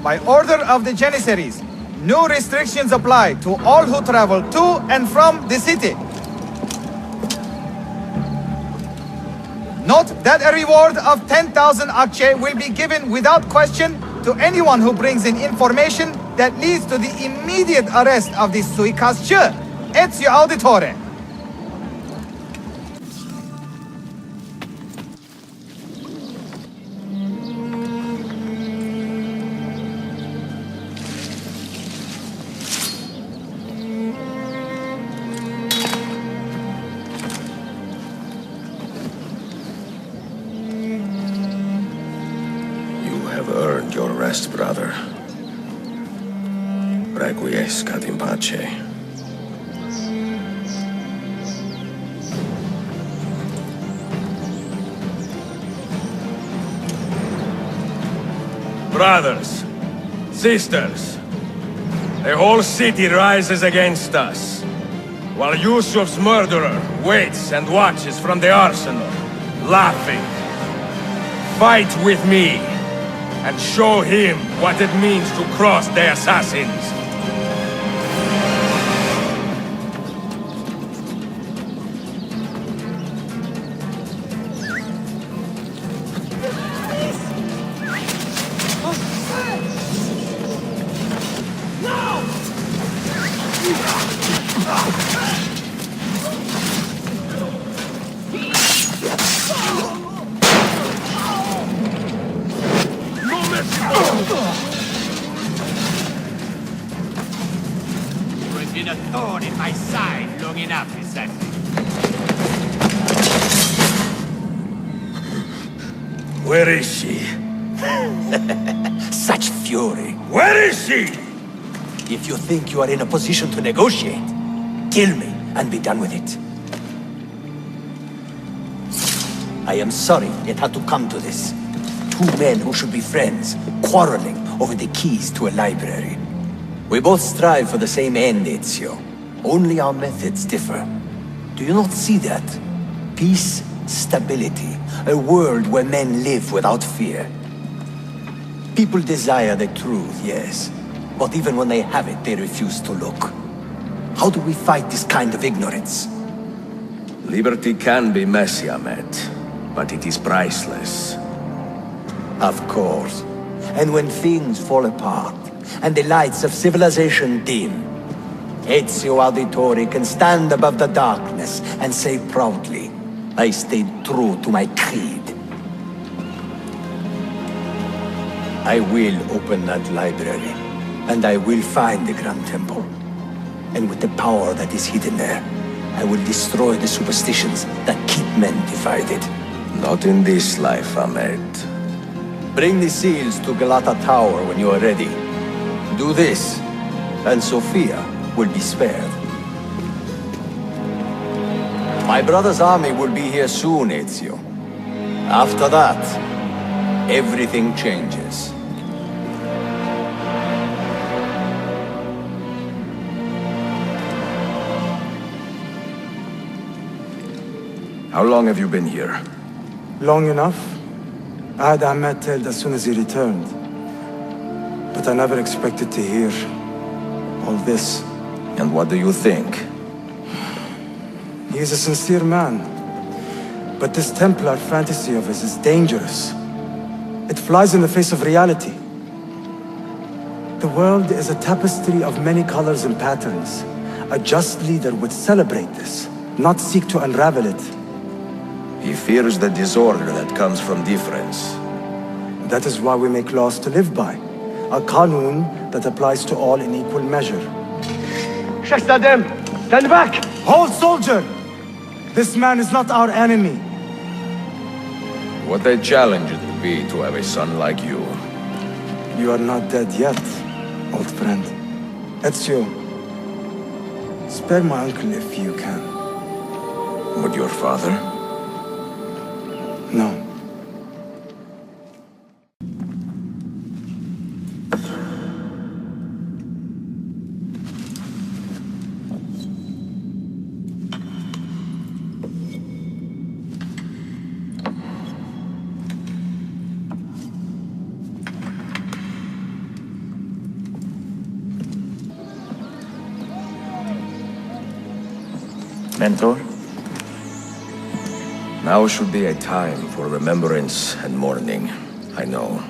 By order of the Janissaries, new restrictions apply to all who travel to and from the city. Note that a reward of 10,000 akçe will be given without question to anyone who brings in information that leads to the immediate arrest of the suikastçı, Ezio Auditore. Earned your rest, brother. Requiescat in pace. Brothers, sisters, the whole city rises against us, while Yusuf's murderer waits and watches from the arsenal, laughing. Fight with me, and show him what it means to cross the assassins. You've been a thorn in my side long enough, assassin. Where is she? Such fury. Where is she? If you think you are in a position to negotiate, kill me and be done with it. I am sorry it had to come to this. Two men who should be friends, quarreling over the keys to a library. We both strive for the same end, Ezio. Only our methods differ. Do you not see that? Peace, stability, a world where men live without fear. People desire the truth, yes. But even when they have it, they refuse to look. How do we fight this kind of ignorance? Liberty can be messy, Ahmed, but it is priceless. Of course. And when things fall apart, and the lights of civilization dim, Ezio Auditore can stand above the darkness and say proudly, I stayed true to my creed. I will open that library, and I will find the Grand Temple. And with the power that is hidden there, I will destroy the superstitions that keep men divided. Not in this life, Ahmed. Bring the seals to Galata Tower when you are ready. Do this, and Sophia will be spared. My brother's army will be here soon, Ezio. After that, everything changes. How long have you been here? Long enough. I had Ahmed killed as soon as he returned. But I never expected to hear all this. And what do you think? He is a sincere man. But this Templar fantasy of his is dangerous. It flies in the face of reality. The world is a tapestry of many colors and patterns. A just leader would celebrate this, not seek to unravel it. He fears the disorder that comes from difference. That is why we make laws to live by. A qanun that applies to all in equal measure. Shastadem, stand back! Hold, soldier! This man is not our enemy. What a challenge it would be to have a son like you. You are not dead yet, old friend. Ezio, spare my uncle if you can. Would your father? No. Mentor? Now should be a time for remembrance and mourning, I know.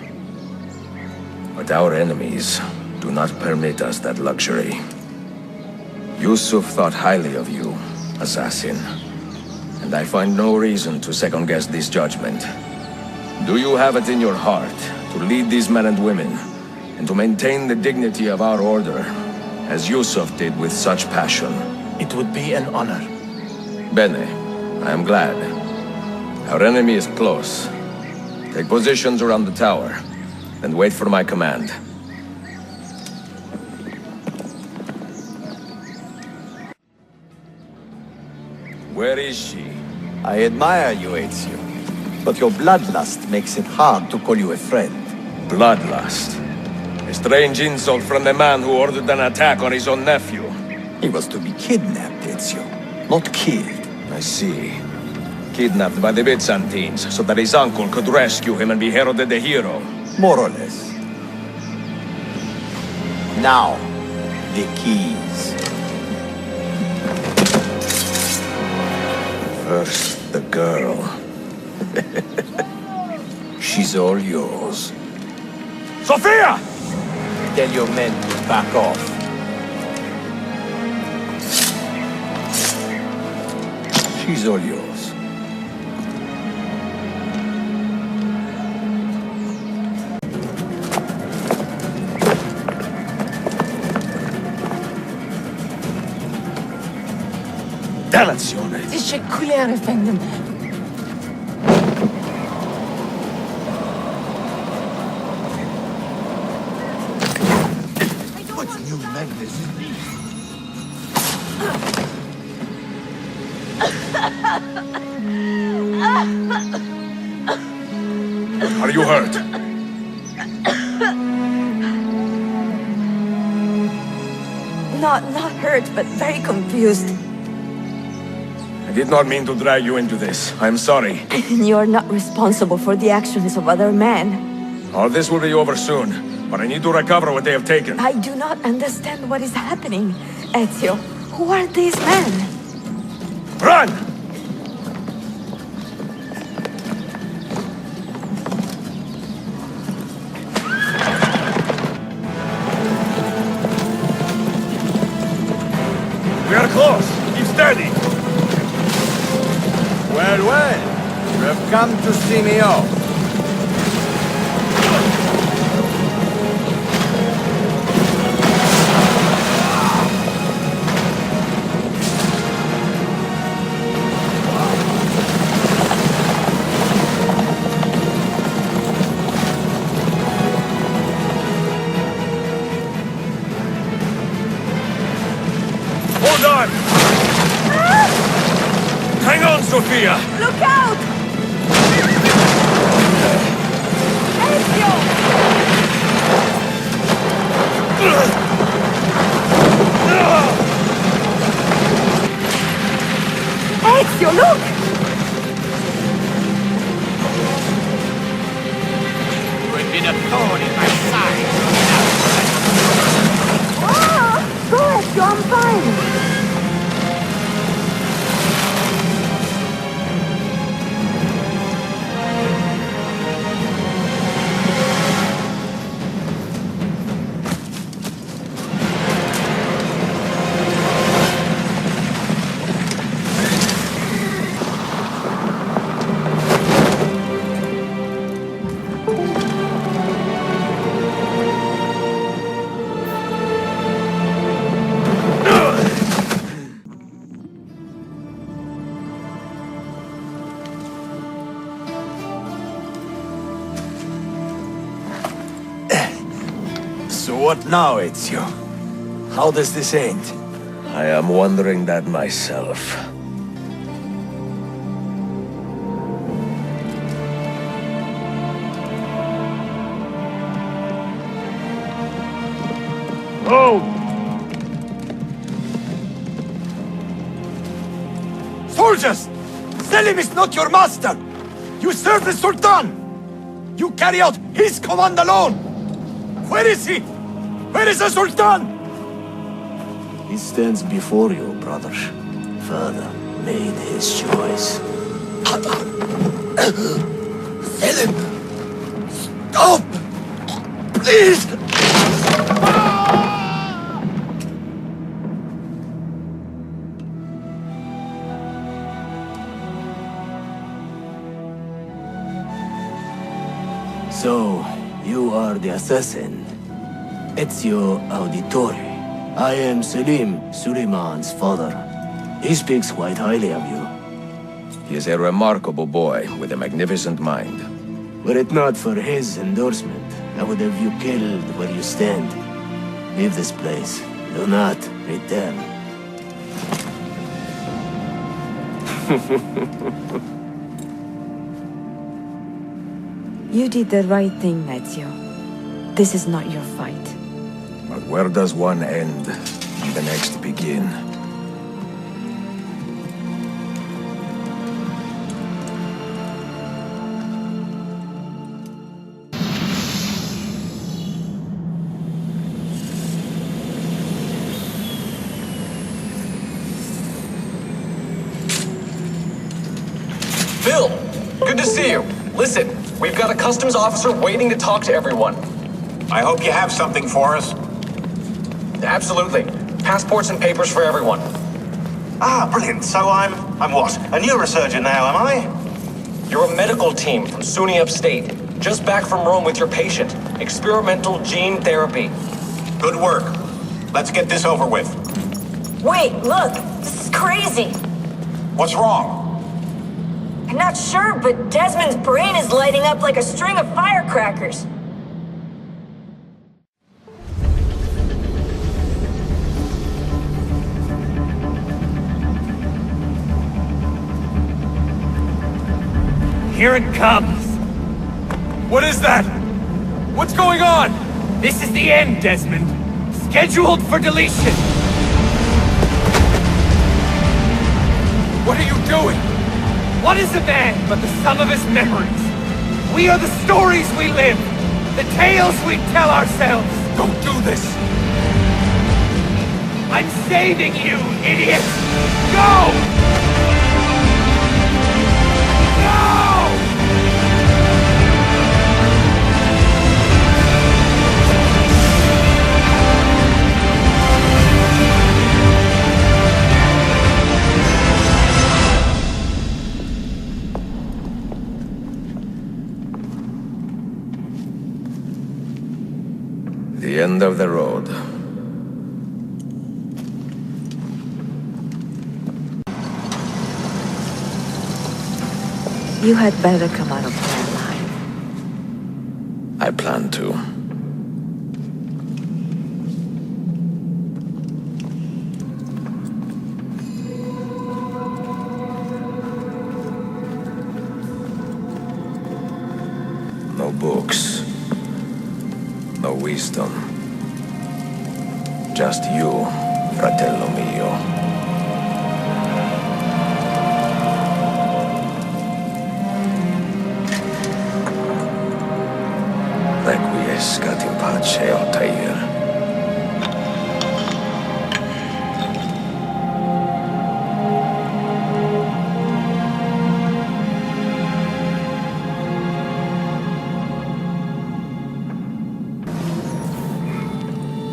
But our enemies do not permit us that luxury. Yusuf thought highly of you, assassin. And I find no reason to second-guess this judgment. Do you have it in your heart to lead these men and women, and to maintain the dignity of our order, as Yusuf did with such passion? It would be an honor. Bene, I am glad. Our enemy is close. Take positions around the tower, and wait for my command. Where is she? I admire you, Ezio. But your bloodlust makes it hard to call you a friend. Bloodlust? A strange insult from the man who ordered an attack on his own nephew. He was to be kidnapped, Ezio, not killed. I see. Kidnapped by the Byzantines, so that his uncle could rescue him and be heralded a hero. More or less. Now, the keys. First, the girl. She's all yours. Sophia! Tell your men to back off. She's all yours. Dannazione! Teşekkürler efendim. What new madness is this? Are you hurt? Not hurt, but very confused. I did not mean to drag you into this. I'm sorry. You're not responsible for the actions of other men. All this will be over soon, but I need to recover what they have taken. I do not understand what is happening. Ezio, who are these men? Run! We are close! Keep steady! Well, well. You have come to see me off. Sophia! Look out! Ezio! Ezio, look! You have been a thorn in my side. Go, Ezio, I'm fine. So what now, Ezio? How does this end? I am wondering that myself. Oh! Soldiers! Selim is not your master! You serve the Sultan! You carry out his command alone! Where is he? Where is the Sultan? He stands before you, brother. Father made his choice. Selim! Stop! Please! So, you are the assassin. Ezio Auditore. I am Selim, Suleiman's father. He speaks quite highly of you. He is a remarkable boy with a magnificent mind. Were it not for his endorsement, I would have you killed where you stand. Leave this place. Do not return. You did the right thing, Ezio. This is not your fight. But where does one end and the next begin? Phil, good to see you. Listen, we've got a customs officer waiting to talk to everyone. I hope you have something for us. Absolutely. Passports and papers for everyone. Ah, brilliant. So I'm what? A neurosurgeon now, am I? You're a medical team from SUNY Upstate. Just back from Rome with your patient. Experimental gene therapy. Good work. Let's get this over with. Wait, look! This is crazy! What's wrong? I'm not sure, but Desmond's brain is lighting up like a string of firecrackers. Here it comes! What is that? What's going on? This is the end, Desmond. Scheduled for deletion. What are you doing? What is a man but the sum of his memories? We are the stories we live, the tales we tell ourselves. Don't do this! I'm saving you, idiot! Go! The end of the road. You had better come out of there alive. I plan to. wisdom. Just you, fratello mio. Requiescat in pace, Altair.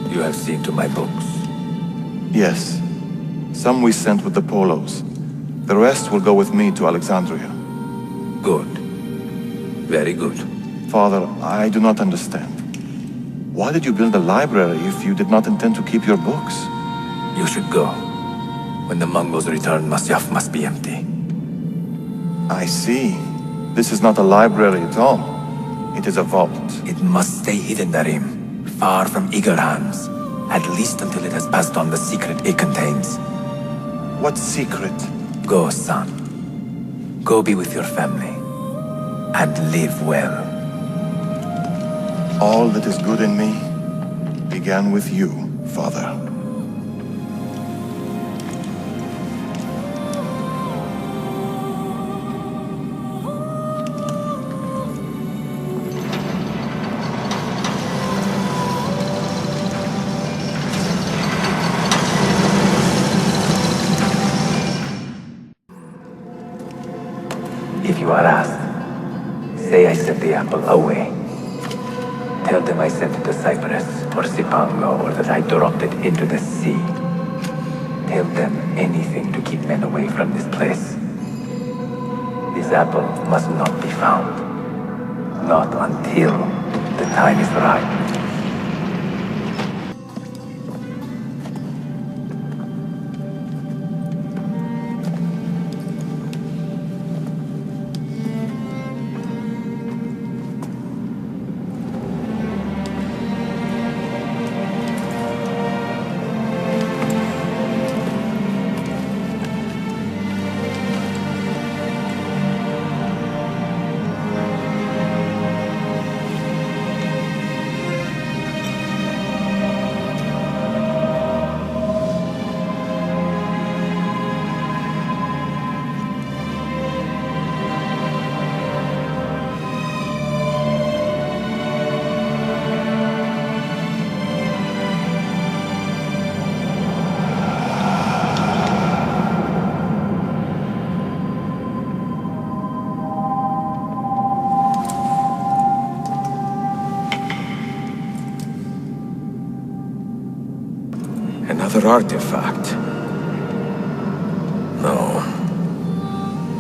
You have seen to my books. Yes. Some we sent with the Polos. The rest will go with me to Alexandria. Good. Very good. Father, I do not understand. Why did you build a library if you did not intend to keep your books? You should go. When the Mongols return, Masyaf must be empty. I see. This is not a library at all. It is a vault. It must stay hidden, Darim. Far from eager hands. At least until it has passed on the secret it contains. What secret? Go, son. Go be with your family. And live well. All that is good in me began with you, Father. If you are asked, say I sent the apple away. Tell them I sent it to Cyprus or Cipango or that I dropped it into the sea. Tell them anything to keep men away from this place. This apple must not be found. Not until the time is right. Another artifact. No.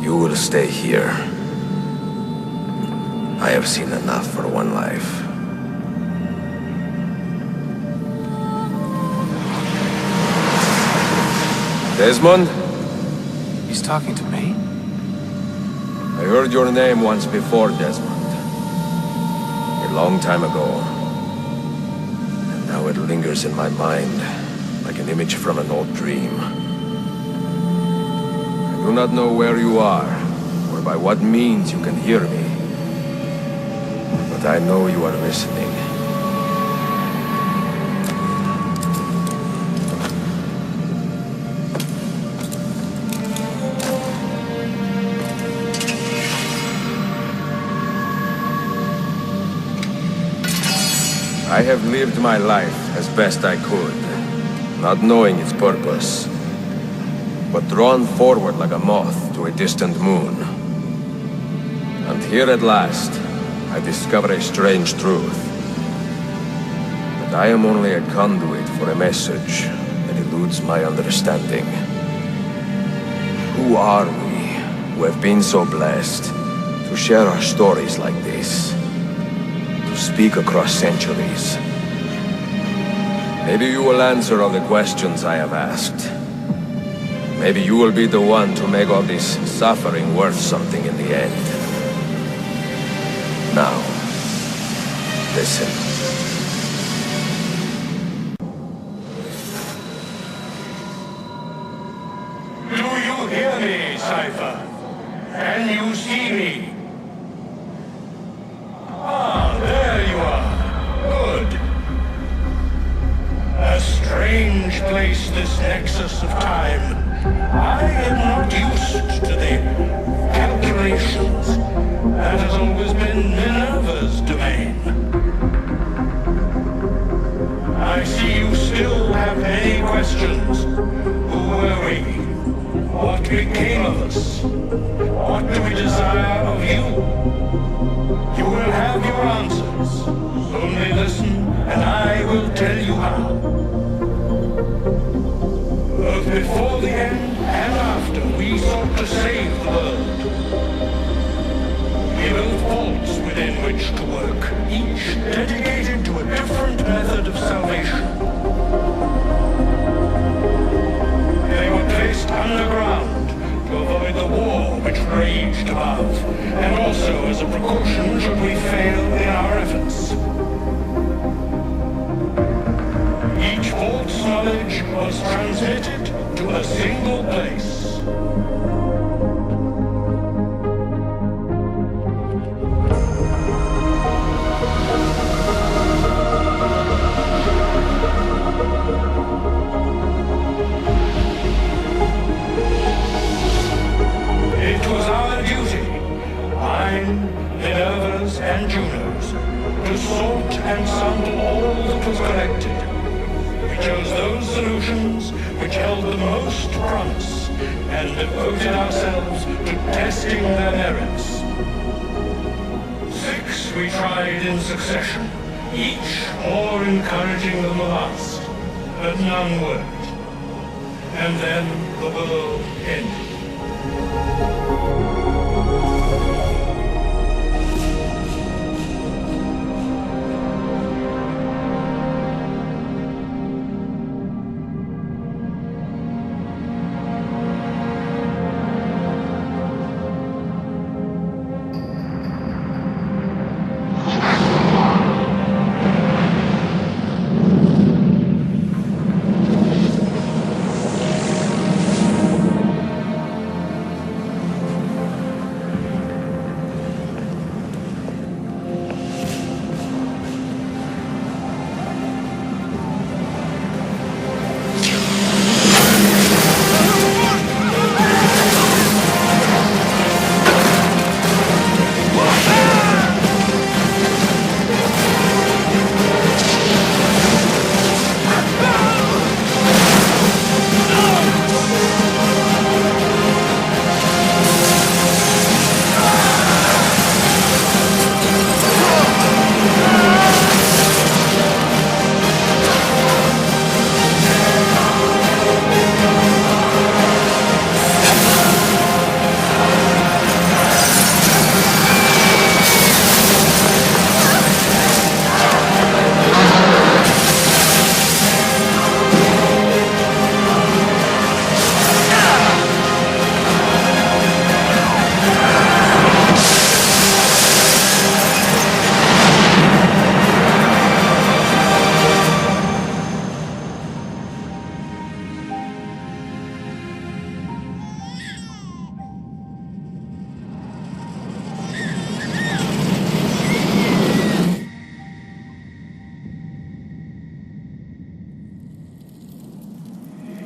You will stay here. I have seen enough for one life. Desmond? He's talking to me? I heard your name once before, Desmond. A long time ago. And now it lingers in my mind, like an image from an old dream. I do not know where you are, or by what means you can hear me. But I know you are listening. I have lived my life as best I could, not knowing its purpose, but drawn forward like a moth to a distant moon. And here at last, I discover a strange truth. That I am only a conduit for a message that eludes my understanding. Who are we, who have been so blessed to share our stories like this? Speak across centuries. Maybe you will answer all the questions I have asked. Maybe you will be the one to make all this suffering worth something in the end. Now, listen. Do you hear me, Cypher? Can you see me? Ah, there you are. Good. misplace this nexus of time. I am not used to the calculations. That has always been Minerva's domain. I see you still have many questions. Who were we? What became of us? What do we desire of you? You will have your answers. Only listen, and I will tell you how. Both before the end and after, we sought to save the world. We built vaults within which to work, each dedicated to a different method of salvation. They were placed underground to avoid the war which raged above, and also as a precaution should we fail in our efforts. Each vault's knowledge was transmitted to a single place. It was our duty, mine, Minerva's, and Juno's, to sort and sample all that was collected. We chose those solutions which held the most promise and devoted ourselves to testing their merits. 6 we tried in succession, each more encouraging than the last, but none worked. And then the world ended.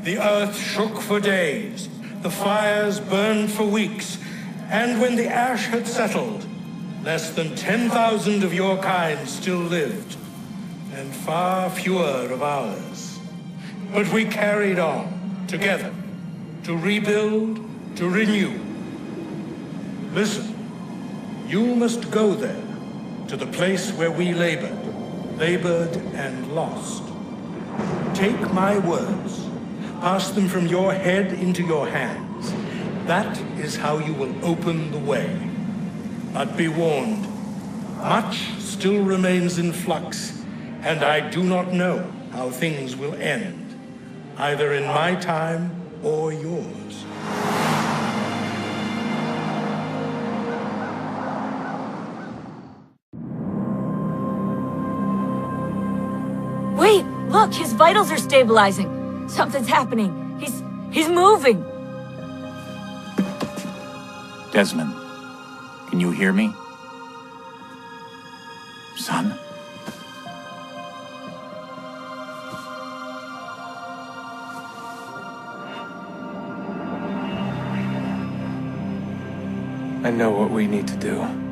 The earth shook for days, the fires burned for weeks, and when the ash had settled, less than 10,000 of your kind still lived, and far fewer of ours. But we carried on, together, to rebuild, to renew. Listen, you must go there, to the place where we labored and lost. Take my words. Pass them from your head into your hands. That is how you will open the way. But be warned, much still remains in flux, and I do not know how things will end, either in my time or yours. Wait, look, his vitals are stabilizing. Something's happening. He's moving. Desmond, can you hear me? Son? I know what we need to do.